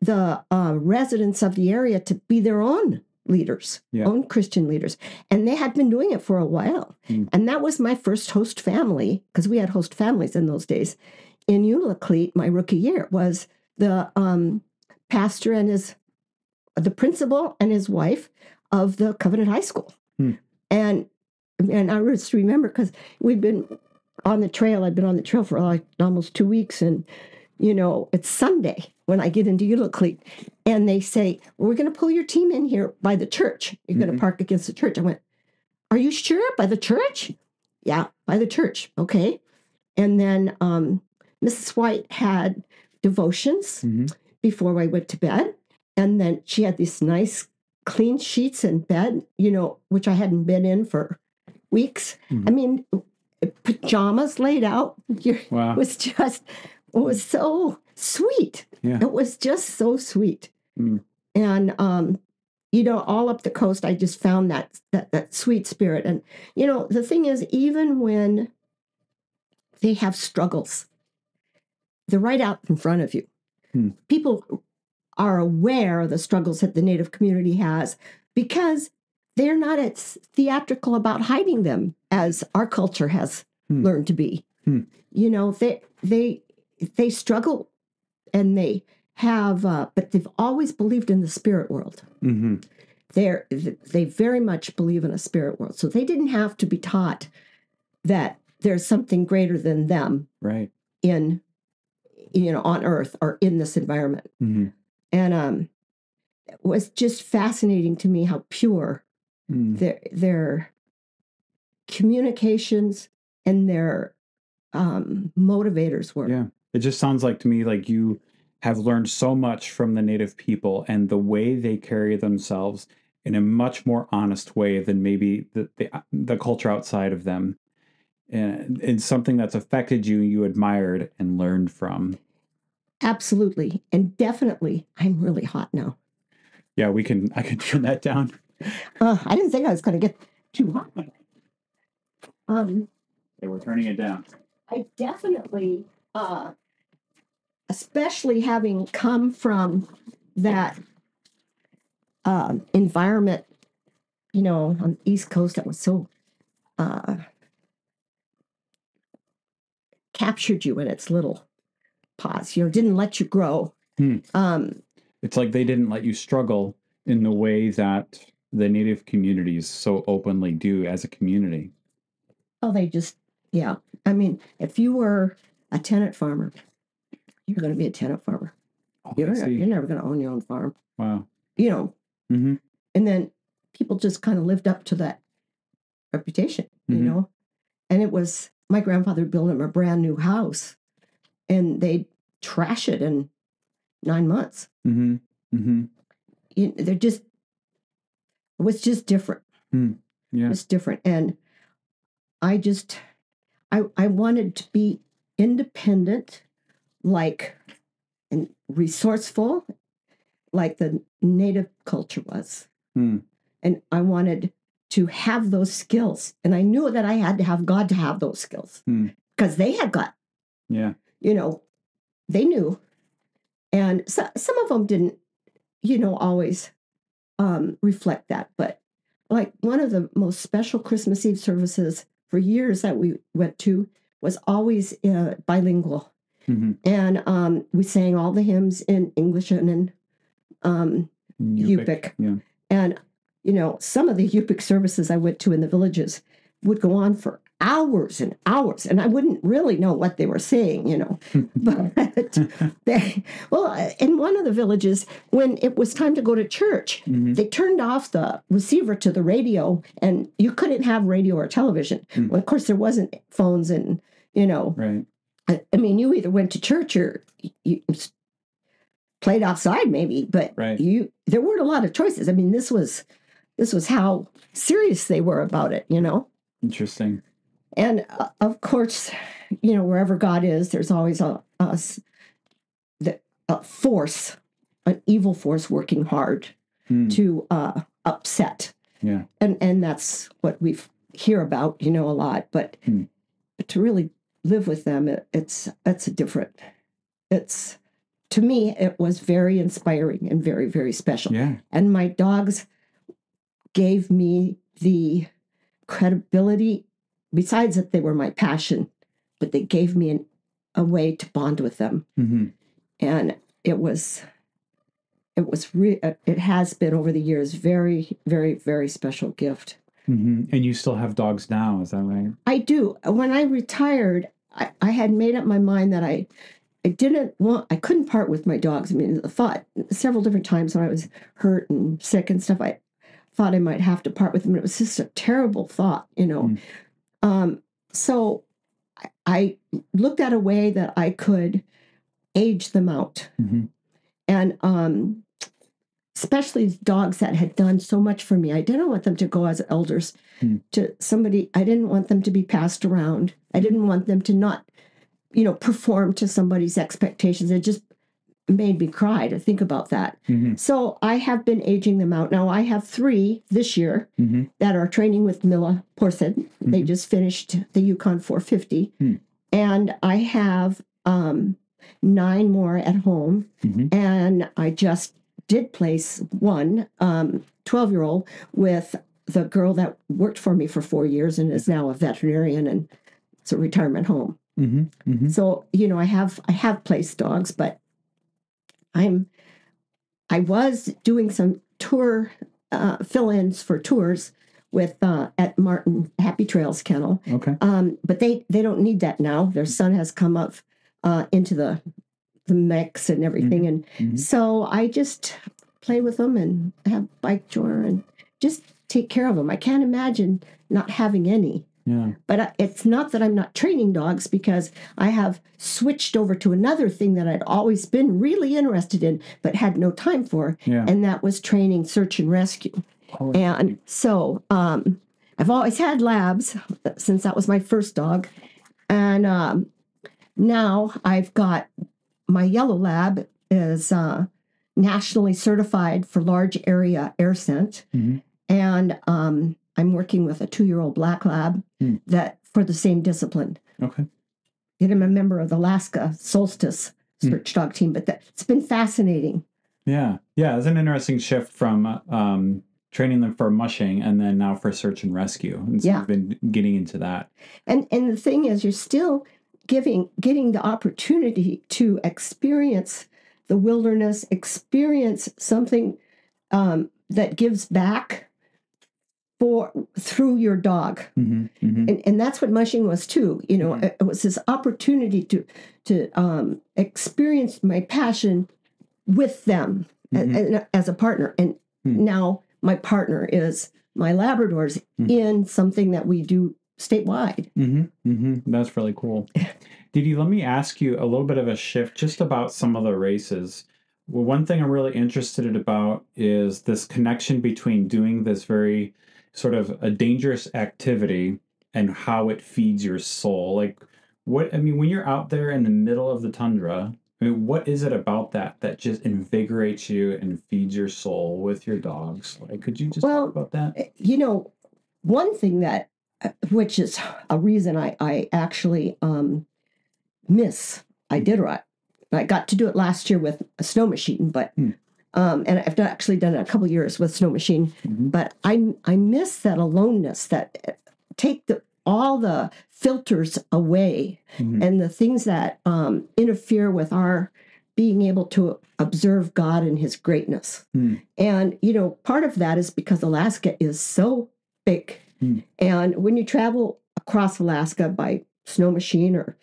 the residents of the area to be their own leaders, own Christian leaders. And they had been doing it for a while. And that was my first host family, because we had host families in those days. In Unalakleet, my rookie year, was the pastor and the principal and his wife of the Covenant High School. And I just remember, because we've been on the trail. I've been on the trail for like almost 2 weeks. And, it's Sunday when I get into Unalakleet. And they say, we're going to pull your team in here by the church. You're going to park against the church. I went, are you sure? By the church? Yeah, by the church. Okay. And then Mrs. White had devotions before I went to bed. And then she had these nice clean sheets in bed, which I hadn't been in for weeks. I mean, pajamas laid out. Wow. It was so sweet. Yeah. It was just so sweet. And, all up the coast, I just found that sweet spirit. And, the thing is, even when they have struggles, they're right out in front of you. People are aware of the struggles that the Native community has because they're not as theatrical about hiding them as our culture has learned to be. They struggle and they have, but they've always believed in the spirit world. They very much believe in a spirit world. So they didn't have to be taught that there's something greater than them, right, in on Earth or in this environment. And it was just fascinating to me how pure their communications and their motivators were. Yeah, it just sounds like to me like you have learned so much from the Native people and the way they carry themselves in a much more honest way than maybe the culture outside of them. And it's something that's affected you, you admired and learned from. Absolutely. And definitely, I'm really hot now. Yeah, I can turn that down. I didn't think I was going to get too hot. They were turning it down. I definitely, especially having come from that environment, on the East Coast that was so captured you in its little paws, didn't let you grow. It's like they didn't let you struggle in the way that the Native communities so openly do as a community. Oh, they just, yeah. I mean, if you were a tenant farmer, you're going to be a tenant farmer. Oh, You're never going to own your own farm. Wow. And then people just kind of lived up to that reputation, and it was, my grandfather built him a brand new house and they'd trash it in 9 months. They're just, it was just different. Yeah. It's different. And I wanted to be independent, and resourceful, like the Native culture was. And I wanted to have those skills. And I knew that I had to have God to have those skills because they had got, they knew. And some of them didn't, always reflect that. But like one of the most special Christmas Eve services for years that we went to was always bilingual. And we sang all the hymns in English and in Yupik. Yeah. And, some of the Yupik services I went to in the villages would go on for hours and hours, and I wouldn't really know what they were saying, But in one of the villages, when it was time to go to church, they turned off the receiver to the radio, and you couldn't have radio or television. Well, of course, there wasn't phones, and Right. I mean, you either went to church or you played outside, maybe, but there weren't a lot of choices. I mean, this was how serious they were about it, Interesting. And of course, wherever God is, there's always a force, an evil force working hard to upset. Yeah. And that's what we hear about, a lot. But to really live with them, to me, it was very inspiring and very, very special. Yeah. And my dogs gave me the credibility, besides that they were my passion, but they gave me a way to bond with them. And it has been over the years very, very, very special gift. And you still have dogs now, is that right? I do. When I retired, I had made up my mind that I couldn't part with my dogs. I mean, I thought several different times when I was hurt and sick and stuff, I thought I might have to part with them. It was just a terrible thought, So I looked at a way that I could age them out. And especially dogs that had done so much for me. I didn't want them to go as elders to somebody. I didn't want them to be passed around. I didn't want them to not, perform to somebody's expectations. It just made me cry to think about that. So I have been aging them out. Now I have 3 this year that are training with Milla Porsed. They just finished the Yukon 450. And I have 9 more at home. And I just did place one 12-year-old with the girl that worked for me for 4 years and is now a veterinarian, and it's a retirement home. So, I have placed dogs, but I was doing some tour fill-ins for tours with at Martin Happy Trails Kennel. Okay. But they don't need that now. Their son has come up into the mix and everything, and so I just play with them and have bike tour and just take care of them. I can't imagine not having any. Yeah. But it's not that I'm not training dogs, because I have switched over to another thing that I'd always been really interested in, but had no time for. Yeah. And that was training search and rescue. And so I've always had labs since that was my first dog. And now I've got my yellow lab is nationally certified for large area air scent. And I'm working with a 2-year-old black lab that for the same discipline. Okay. I'm a member of the Alaska Solstice search dog team, but it's been fascinating. Yeah. Yeah. It's an interesting shift from training them for mushing and then now for search and rescue. And so you've been getting into that. And the thing is, you're still getting the opportunity to experience the wilderness, experience something that gives back through your dog. And that's what mushing was too. It was this opportunity to experience my passion with them as a partner. And now my partner is my Labradors in something that we do statewide. That's really cool. DeeDee, let me ask you a little bit of a shift just about some of the races. Well, one thing I'm really interested about is this connection between doing this very sort of a dangerous activity and how it feeds your soul. Like, when you're out there in the middle of the tundra, what is it about that just invigorates you and feeds your soul with your dogs? Like, could you just talk about that? One thing which is a reason I actually miss Iditarod. I got to do it last year with a snow machine, but and I've actually done it a couple of years with snow machine. But I miss that aloneness. That take all the filters away and the things that interfere with our being able to observe God and his greatness. And, part of that is because Alaska is so big. And when you travel across Alaska by snow machine or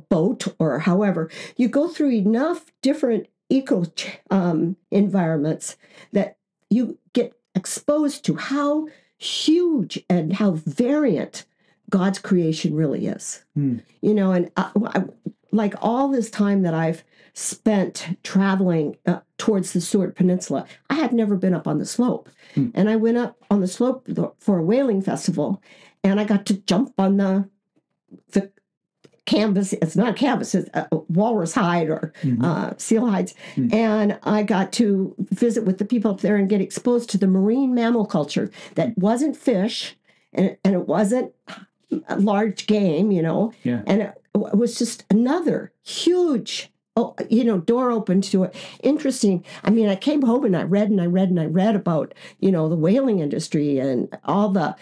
boat or however, you go through enough different environments that you get exposed to how huge and how variant God's creation really is. And like all this time that I've spent traveling towards the Seward Peninsula, I had never been up on the slope. And I went up on the slope for a whaling festival, and I got to jump on the canvas. It's not canvas, it's walrus hide or seal hides. And I got to visit with the people up there and get exposed to the marine mammal culture that wasn't fish and it wasn't a large game, and it was just another huge door open to it. Interesting. I mean, I came home and I read about, the whaling industry and all the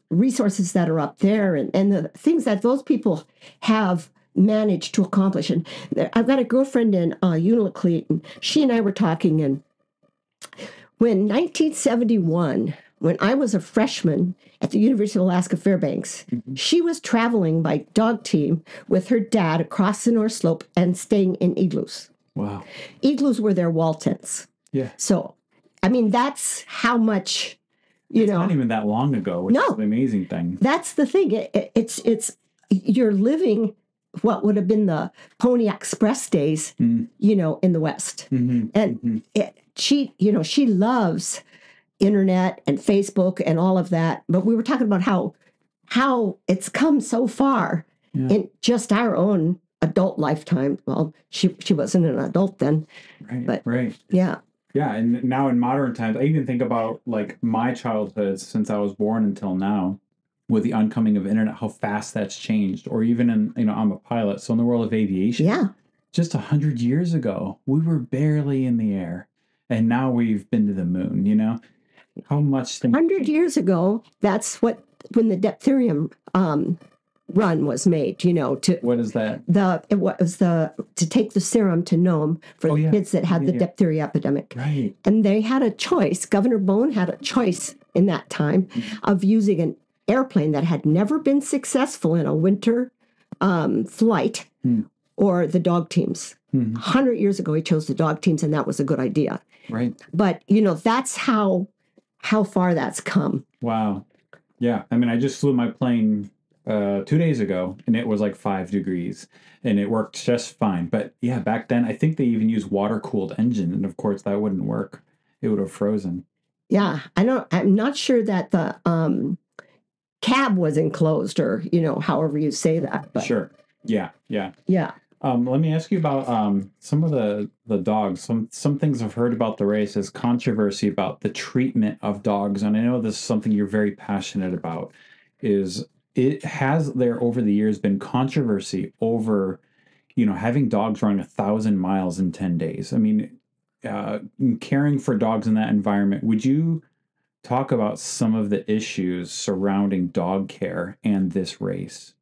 resources that are up there and the things that those people have managed to accomplish. And I've got a girlfriend in Unalakleet, and she and I were talking, and when 1971, when I was a freshman at the University of Alaska Fairbanks, she was traveling by dog team with her dad across the North Slope and staying in igloos. Wow. Igloos were their wall tents. Yeah. So, I mean, that's how much, it's not even that long ago, which is an amazing thing. That's the thing. It's you're living what would have been the Pony Express days, in the West. And she loves internet and Facebook and all of that. But we were talking about how it's come so far in just our own adult lifetime. Well, she wasn't an adult then. Right. Yeah. Yeah. And now in modern times, I even think about like my childhood since I was born until now with the oncoming of internet, how fast that's changed. Or even in, I'm a pilot. So in the world of aviation, just 100 years ago, we were barely in the air. And now we've been to the moon, How much? 100 years ago, that's when the diphtherium run was made. What is that? It was to take the serum to Nome for the kids that had the diphtheria epidemic. Right. And they had a choice. Governor Bone had a choice in that time of using an airplane that had never been successful in a winter flight or the dog teams. 100 years ago, he chose the dog teams, and that was a good idea. Right. But that's how far that's come. Wow. Yeah. I mean, I just flew my plane 2 days ago, and it was like 5 degrees, and it worked just fine. But yeah, back then, I think they even used water-cooled engine, and of course, that wouldn't work. It would have frozen. Yeah. I'm not sure that the cab was enclosed or, however you say that. But. Sure. Yeah. Yeah. Let me ask you about some of the dogs. Some things I've heard about the race is controversy about the treatment of dogs, and I know this is something you're very passionate about. There over the years been controversy over, having dogs run 1,000 miles in 10 days. I mean, caring for dogs in that environment. Would you talk about some of the issues surrounding dog care and this race?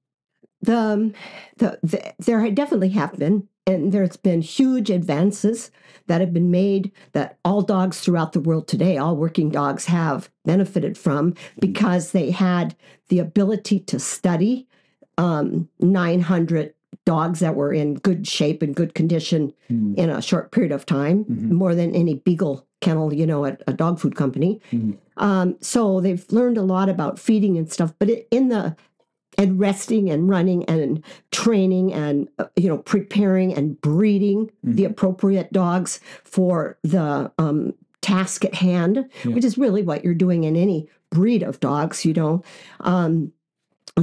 There definitely have been, and there's been huge advances that have been made that all dogs throughout the world today, all working dogs have benefited from because they had the ability to study 900 dogs that were in good shape and good condition in a short period of time, more than any beagle kennel, at a dog food company. So they've learned a lot about feeding and stuff, but and resting and running and training and, preparing and breeding the appropriate dogs for the task at hand, which is really what you're doing in any breed of dogs,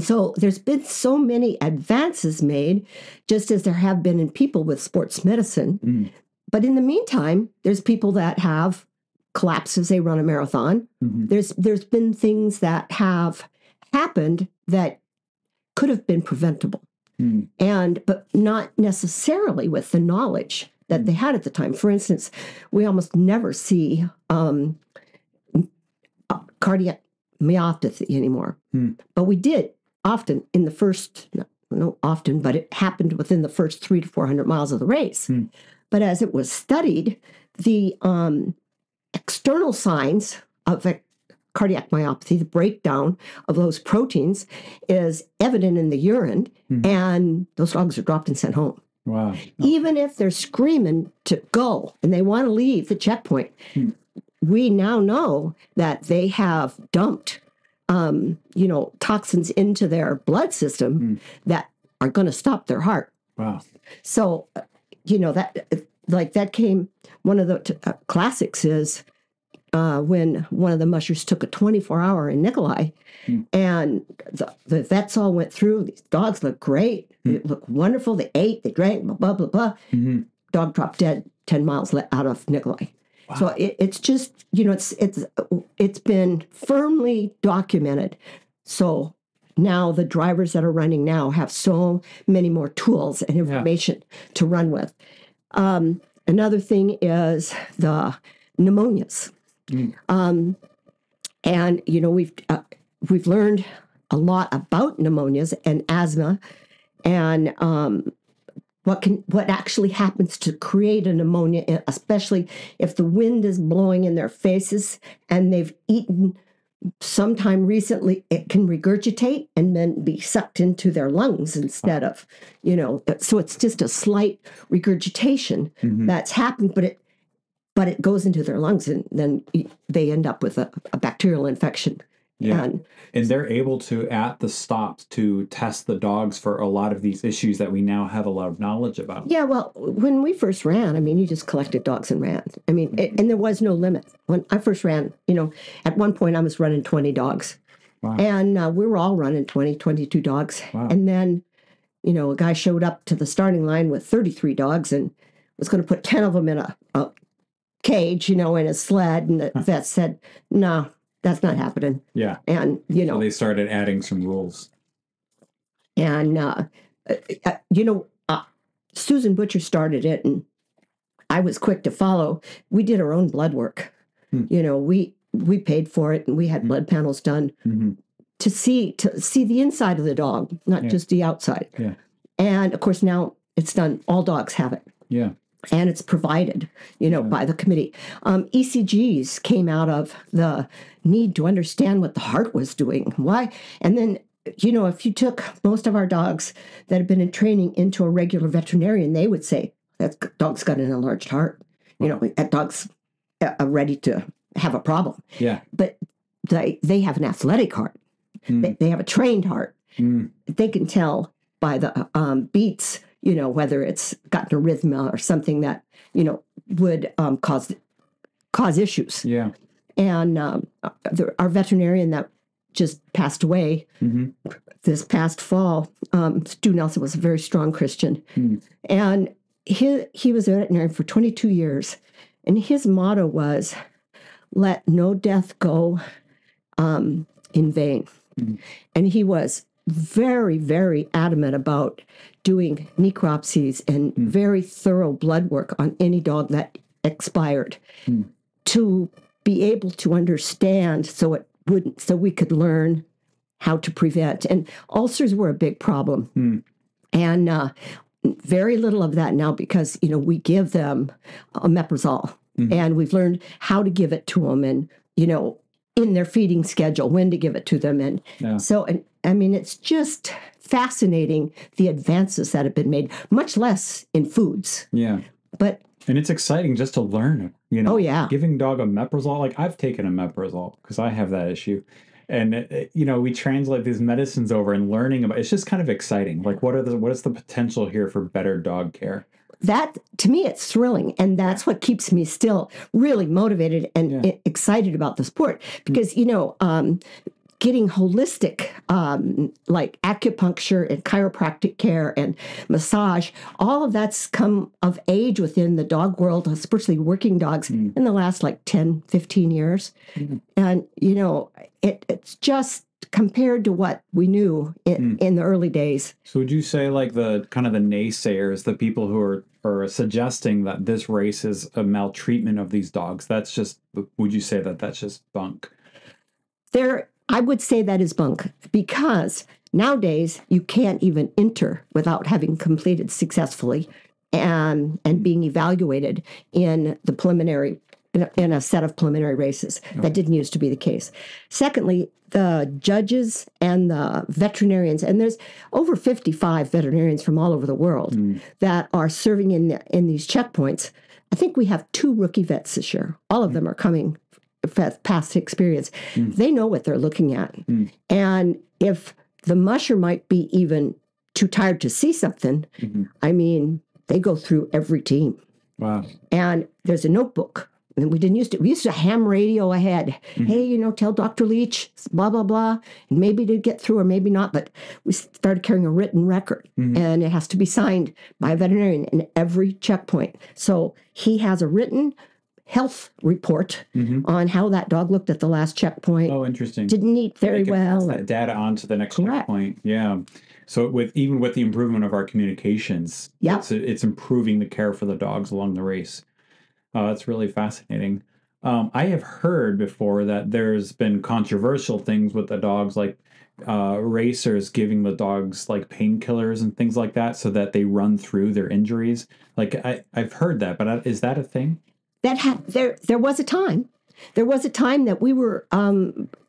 So there's been so many advances made, just as there have been in people with sports medicine. But in the meantime, there's people that have collapsed as they run a marathon. There's been things that have happened that could have been preventable, but not necessarily with the knowledge that they had at the time. For instance, we almost never see cardiac myopathy anymore. But we did often in the first, no often, but it happened within the first 300 to 400 miles of the race. But as it was studied, the external signs of cardiac myopathy, the breakdown of those proteins, is evident in the urine, and those dogs are dropped and sent home. Wow. Even if they're screaming to go and they want to leave the checkpoint, we now know that they have dumped, toxins into their blood system that are going to stop their heart. Wow. So, that came, one of the classics is when one of the mushers took a 24-hour in Nikolai, and the vets all went through. These dogs look great. They look wonderful. They ate, they drank, blah, blah, blah. Dog dropped dead 10 miles out of Nikolai. Wow. So it's just, it's been firmly documented. So now the drivers that are running now have so many more tools and information to run with. Another thing is the pneumonias. And we've learned a lot about pneumonias and asthma, and what actually happens to create a pneumonia, especially if the wind is blowing in their faces and they've eaten sometime recently. It can regurgitate and then be sucked into their lungs instead of, so it's just a slight regurgitation that's happened, but it goes into their lungs, and then they end up with a bacterial infection. Yeah. And they're able to, at the stops, to test the dogs for a lot of these issues that we now have a lot of knowledge about. Yeah, well, when we first ran, you just collected dogs and ran. And there was no limit. When I first ran, at one point I was running 20 dogs. Wow. And we were all running 20, 22 dogs. Wow. And then, a guy showed up to the starting line with 33 dogs and was going to put 10 of them in a cage, in a sled. And the vet said, no, that's not happening. Yeah. And, So they started adding some rules. And, Susan Butcher started it, and I was quick to follow. We did our own blood work. We paid for it, and we had blood panels done to see the inside of the dog, not just the outside. Yeah. And, of course, now it's done. All dogs have it. Yeah. And it's provided, by the committee. ECGs came out of the need to understand what the heart was doing. Why? And then, if you took most of our dogs that have been in training into a regular veterinarian, they would say, that dog's got an enlarged heart. That dog's ready to have a problem. Yeah. But they have an athletic heart. They have a trained heart. They can tell by the beats, whether it's got an arrhythmia or something that, would cause issues. Yeah. And our veterinarian that just passed away this past fall, Stu Nelson, was a very strong Christian. And he was a veterinarian for 22 years. And his motto was, let no death go in vain. And he was very, very adamant about doing necropsies and very thorough blood work on any dog that expired to be able to understand so we could learn how to prevent. And ulcers were a big problem. And very little of that now because, we give them omeprazole and we've learned how to give it to them and, in their feeding schedule, when to give it to them. And so, it's just fascinating, the advances that have been made, much less in foods. Yeah. And it's exciting just to learn, Oh, yeah. Giving dog omeprazole. Like, I've taken omeprazole because I have that issue. And, we translate these medicines over and learning about it's just kind of exciting. Like, what is the potential here for better dog care? That, to me, it's thrilling. And that's what keeps me still really motivated and excited about the sport. Because, getting holistic, like acupuncture and chiropractic care and massage, all of that's come of age within the dog world, especially working dogs, in the last 10, 15 years. And, it's just compared to what we knew in the early days. So would you say the kind of the naysayers, the people who are suggesting that this race is a maltreatment of these dogs, would you say that that's just bunk? I would say that is bunk, because nowadays you can't even enter without having completed successfully and being evaluated in the preliminary, in a set of preliminary races. That didn't used to be the case. Secondly, the judges and the veterinarians, and there's over 55 veterinarians from all over the world that are serving in these checkpoints. I think we have 2 rookie vets this year. All of them are coming past experience. They know what they're looking at. And if the musher might be even too tired to see something, I mean, they go through every team. Wow. And there's a notebook. And we used to ham radio ahead. Hey, tell Dr. Leach, blah, blah, blah. And maybe to get through or maybe not. But we started carrying a written record. And it has to be signed by a veterinarian in every checkpoint. So he has a written health report on how that dog looked at the last checkpoint. Oh, interesting. Didn't eat very well. Pass that data on to the next checkpoint. Yeah. So even with the improvement of our communications, it's improving the care for the dogs along the race. That's really fascinating. I have heard before that there's been controversial things with the dogs, like racers giving the dogs like painkillers and things like that so that they run through their injuries. Like I've heard that, but is that a thing? There was a time. There was a time that we were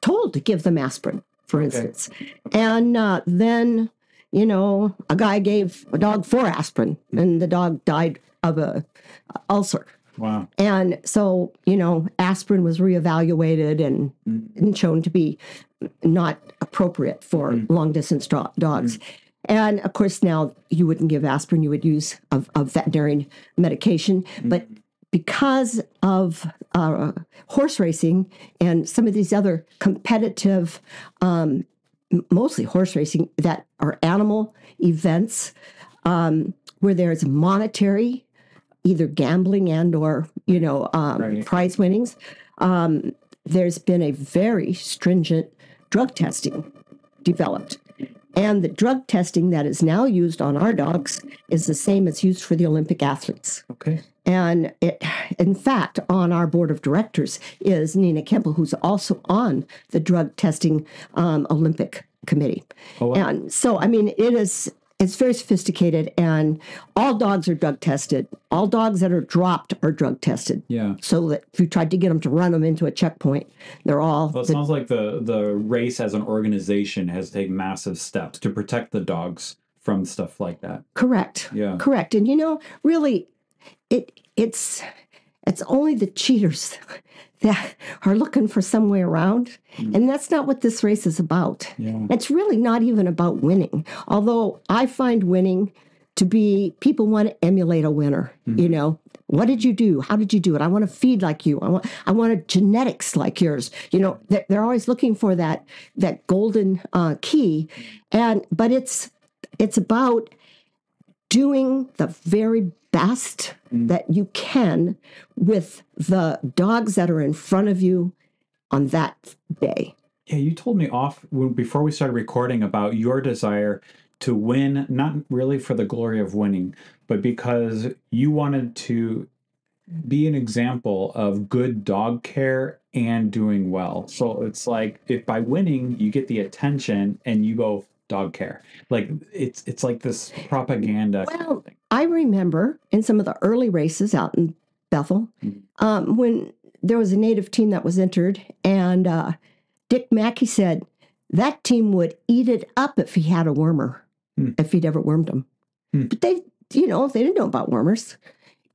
told to give them aspirin, for instance. And then, a guy gave a dog 4 aspirin, and the dog died of a ulcer. Wow. And so, aspirin was reevaluated and shown to be not appropriate for long-distance dogs. And, of course, now you wouldn't give aspirin. You would use a veterinary medication. But because of horse racing and some of these other competitive, mostly horse racing, that are animal events where there's monetary, either gambling and or, prize winnings, there's been a very stringent drug testing developed. And the drug testing that is now used on our dogs is the same as used for the Olympic athletes. Okay. And in fact, on our board of directors is Nina Kemple, who's also on the drug testing Olympic committee. Oh, wow. And so, I mean, it's very sophisticated, and all dogs are drug tested. All dogs that are dropped are drug tested. Yeah. So that if you tried to get them to run them into a checkpoint, they're all... Well, it sounds like the race as an organization has taken massive steps to protect the dogs from stuff like that. Correct. Yeah. Correct. And, really, it's only the cheaters that are looking for some way around. And that's not what this race is about. Yeah. It's really not even about winning. Although I find winning to be, people want to emulate a winner. What did you do? How did you do it? I want to feed like you. I want genetics like yours. They're always looking for that golden key. But it's about doing the very best that you can with the dogs that are in front of you on that day. Yeah, you told me before we started recording about your desire to win, not really for the glory of winning, but because you wanted to be an example of good dog care and doing well. So it's like, if by winning you get the attention and you go dog care, like it's like this propaganda. Well, kind of thing. I remember in some of the early races out in Bethel, when there was a native team that was entered, and Dick Mackey said that team would eat it up if he had a wormer, if he'd ever wormed them. But they didn't know about wormers.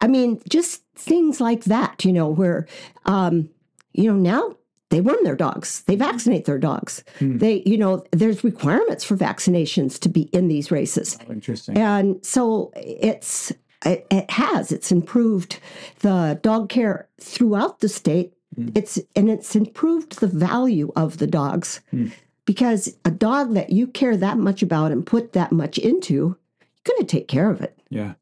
I mean, just things like that, where, now they worm their dogs. They vaccinate their dogs. They, there's requirements for vaccinations to be in these races. Oh, interesting. And so it's improved the dog care throughout the state. It's improved the value of the dogs, because a dog that you care that much about and put that much into, you're going to take care of it. Yeah.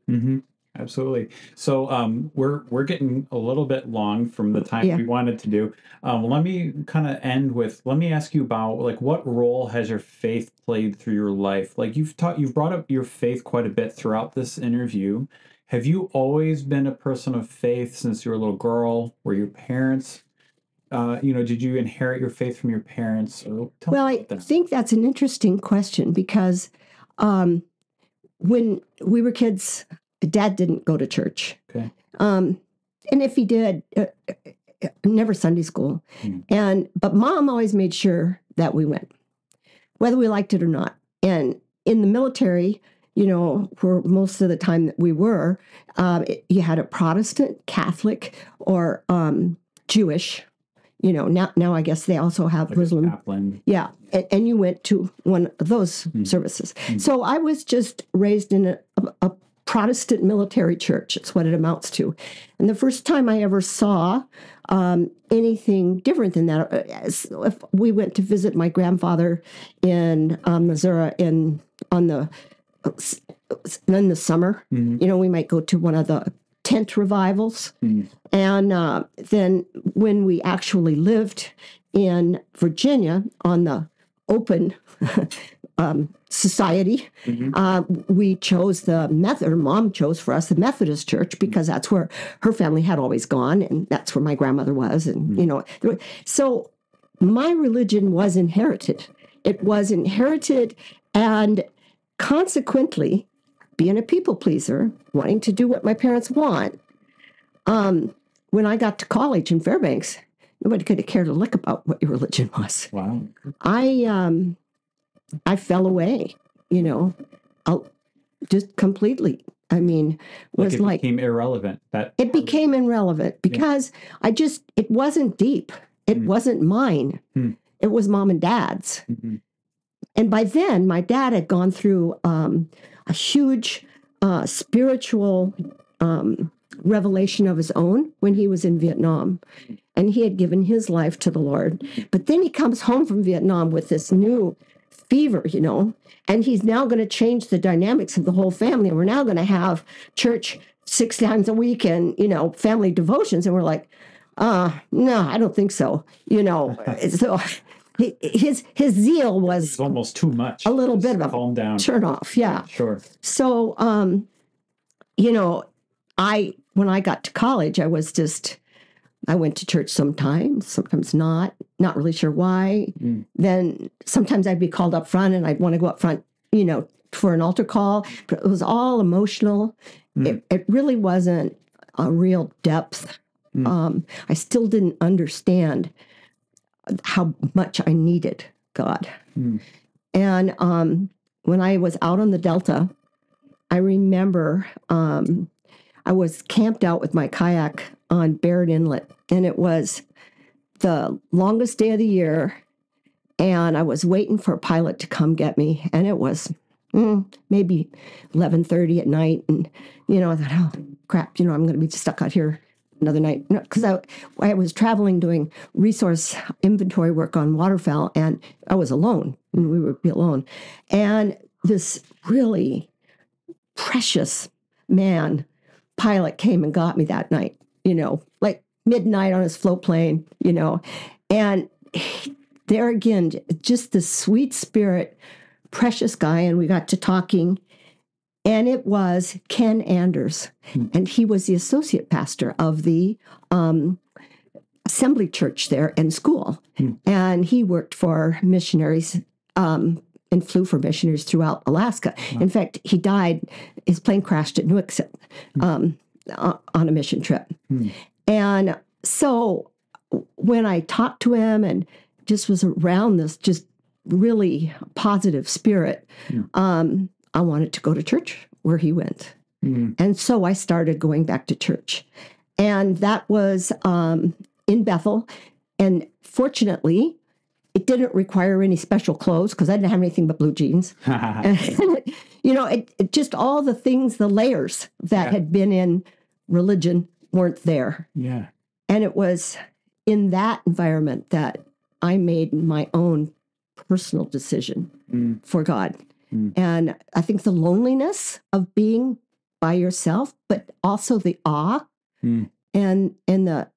Mm-hmm. Absolutely. So we're getting a little bit long from the time we wanted to do. Let me kind of end with, let me ask you about, like, what role has your faith played through your life? Like, you've brought up your faith quite a bit throughout this interview. Have you always been a person of faith since you were a little girl? Were your parents did you inherit your faith from your parents? Or tell Well, me I about that. think that's an interesting question because when we were kids, Dad didn't go to church. Okay. And if he did, never Sunday school. But Mom always made sure that we went, whether we liked it or not. And in the military, for most of the time that we were, you had a Protestant, Catholic, or Jewish. Now I guess they also have Like a Muslim. chaplain. Yeah, and you went to one of those services. So I was just raised in a Protestant military church. It's what it amounts to. And the first time I ever saw anything different than that, if we went to visit my grandfather in Missouri in the summer, we might go to one of the tent revivals. And then when we actually lived in Virginia on the open society, we chose Mom chose for us the Methodist Church because that's where her family had always gone, and that's where my grandmother was. And, so my religion was inherited. It was inherited, and consequently, being a people pleaser, wanting to do what my parents want, when I got to college in Fairbanks, nobody could have cared a lick about what your religion was. Wow. I fell away, just completely. I mean, was it became irrelevant. It became irrelevant because it wasn't deep. It wasn't mine. It was Mom and Dad's. And by then, my dad had gone through a huge spiritual revelation of his own when he was in Vietnam. And he had given his life to the Lord. But then he comes home from Vietnam with this new fever, and he's now going to change the dynamics of the whole family. And we're now going to have church 6 times a week and, family devotions. And we're like, no, I don't think so. So his zeal was almost too much. A little bit of a calm down. Turn off. Yeah. Sure. So, when I got to college, I went to church sometimes not really sure why. Then sometimes I'd be called up front and I'd want to go up front, for an altar call, but it was all emotional. It really wasn't a real depth. I still didn't understand how much I needed God. And when I was out on the Delta, I remember I was camped out with my kayak on Barrett Inlet, and it was the longest day of the year, and I was waiting for a pilot to come get me, and it was maybe 11:30 at night, and I thought, oh crap, I'm going to be stuck out here another night, because I was traveling doing resource inventory work on waterfowl, and I was alone, and we would be alone, and this really precious pilot came and got me that night, like midnight on his float plane, and there again, just the sweet spirit, precious guy. And we got to talking, and it was Ken Anders, and he was the associate pastor of the assembly church there and school. And he worked for missionaries, and flew for missionaries throughout Alaska. Wow. In fact, he died, his plane crashed at Nuiqsut on a mission trip. And so when I talked to him and just was around this just really positive spirit, I wanted to go to church where he went. And so I started going back to church. And that was in Bethel. And fortunately, it didn't require any special clothes because I didn't have anything but blue jeans. It just all the things, the layers that had been in religion weren't there. Yeah. And it was in that environment that I made my own personal decision for God. And I think the loneliness of being by yourself, but also the awe and the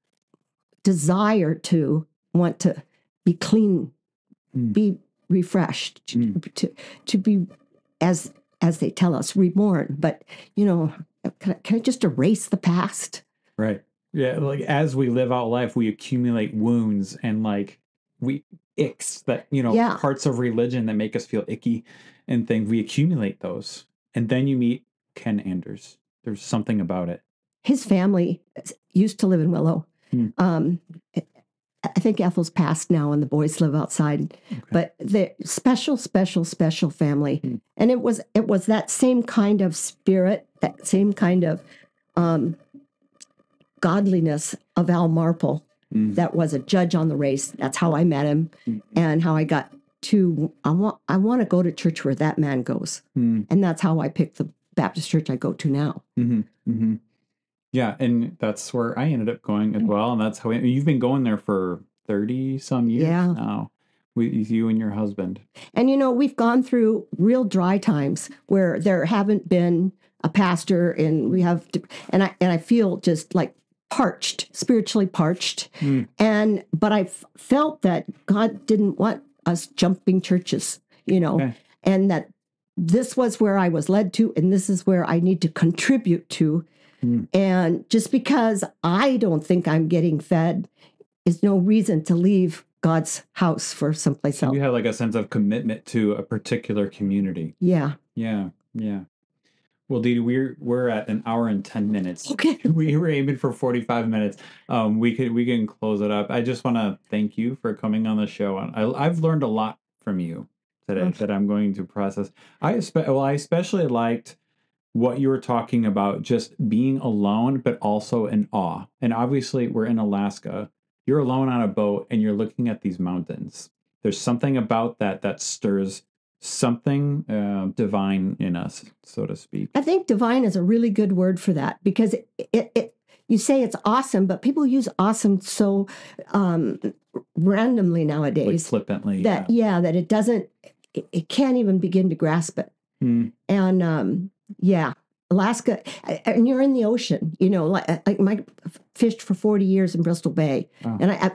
desire to want to be clean, be refreshed, to be, as they tell us, reborn. But, can I just erase the past? Right. Yeah, like as we live out life, we accumulate wounds and like icks that, Yeah. parts of religion that make us feel icky and things. We accumulate those. And then you meet Ken Anders. There's something about it. His family used to live in Willow. I think Ethel's passed now and the boys live outside. Okay. But they're special family. And it was that same kind of spirit, that same kind of godliness of Al Marple that was a judge on the race. That's how I met him and how I got to, I want to go to church where that man goes. And that's how I picked the Baptist church I go to now. Yeah, and that's where I ended up going as well. And that's how you've been going there for 30 some years now with you and your husband. And we've gone through real dry times where there haven't been a pastor, and we have to, and I feel just like parched, spiritually parched. But I felt that God didn't want us jumping churches, and that this was where I was led to, and this is where I need to contribute to. And just because I don't think I'm getting fed is no reason to leave God's house for someplace else. You have like a sense of commitment to a particular community. Yeah. Well, DeeDee, we're at an hour and 10 minutes. Okay. We were aiming for 45 minutes. We can close it up. I just want to thank you for coming on the show. I've learned a lot from you today that I'm going to process. I especially liked what you were talking about, just being alone, but also in awe. And obviously, we're in Alaska. You're alone on a boat, and you're looking at these mountains. There's something about that stirs something divine in us, so to speak. I think divine is a really good word for that, because it you say it's awesome, but people use awesome so randomly nowadays, like flippantly. That it doesn't, it can't even begin to grasp it. And Alaska, and you're in the ocean, like my fished for 40 years in Bristol Bay. And I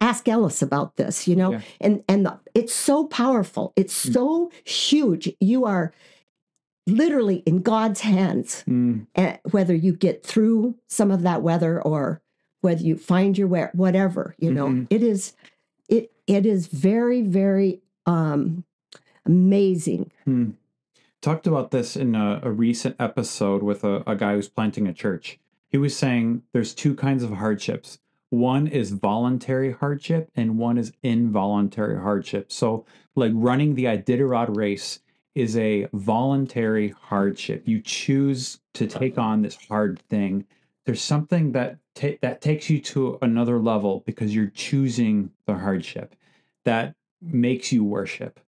ask Ellis about this, and it's so powerful. It's so huge. You are literally in God's hands, whether you get through some of that weather or whether you find your way, whatever, it is very, very amazing. Talked about this in a recent episode with a guy who's planting a church. He was saying there's two kinds of hardships. One is voluntary hardship and one is involuntary hardship. So like running the Iditarod race is a voluntary hardship. You choose to take on this hard thing. There's something that takes you to another level because you're choosing the hardship that makes you worship.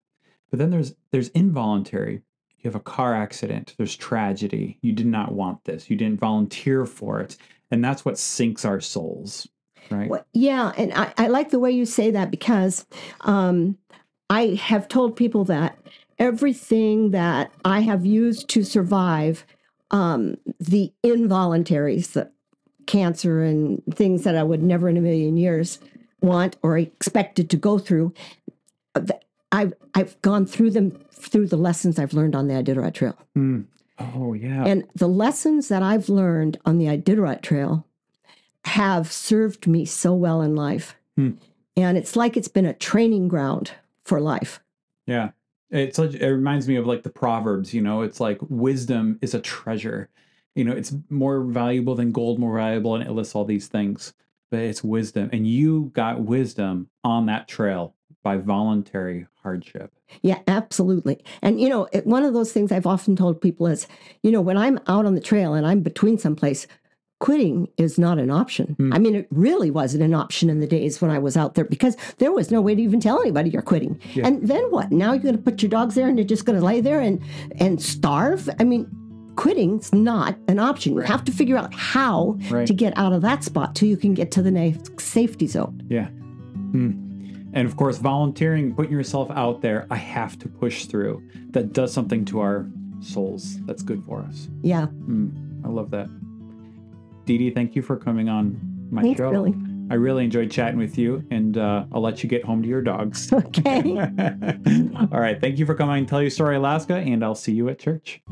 But then there's involuntary. You have a car accident. There's tragedy. You did not want this. You didn't volunteer for it. And that's what sinks our souls, right? Well, yeah. And I like the way you say that, because I have told people that everything that I have used to survive the involuntaries, the cancer and things that I would never in a million years want or expected to go through, I've gone through them through the lessons I've learned on the Iditarod Trail. Oh, yeah. And the lessons that I've learned on the Iditarod Trail have served me so well in life. And it's like it's been a training ground for life. Yeah. It reminds me of like the Proverbs, it's like wisdom is a treasure. It's more valuable than gold, more valuable, and it lists all these things. But it's wisdom. And you got wisdom on that trail by voluntary hardship. Yeah, absolutely. And, one of those things I've often told people is, when I'm out on the trail and I'm between someplace, quitting is not an option. I mean, it really wasn't an option in the days when I was out there, because there was no way to even tell anybody you're quitting. Yeah. And then what? Now you're going to put your dogs there and you're just going to lay there and starve? I mean, quitting's not an option. Right. You have to figure out how to get out of that spot till you can get to the next safety zone. Yeah. And of course, volunteering, putting yourself out there, I have to push through. That does something to our souls. That's good for us. Yeah. I love that. DeeDee, thank you for coming on my Thanks, show. Billy. I really enjoyed chatting with you, and I'll let you get home to your dogs. Okay. All right. Thank you for coming and tell your story, Alaska, and I'll see you at church.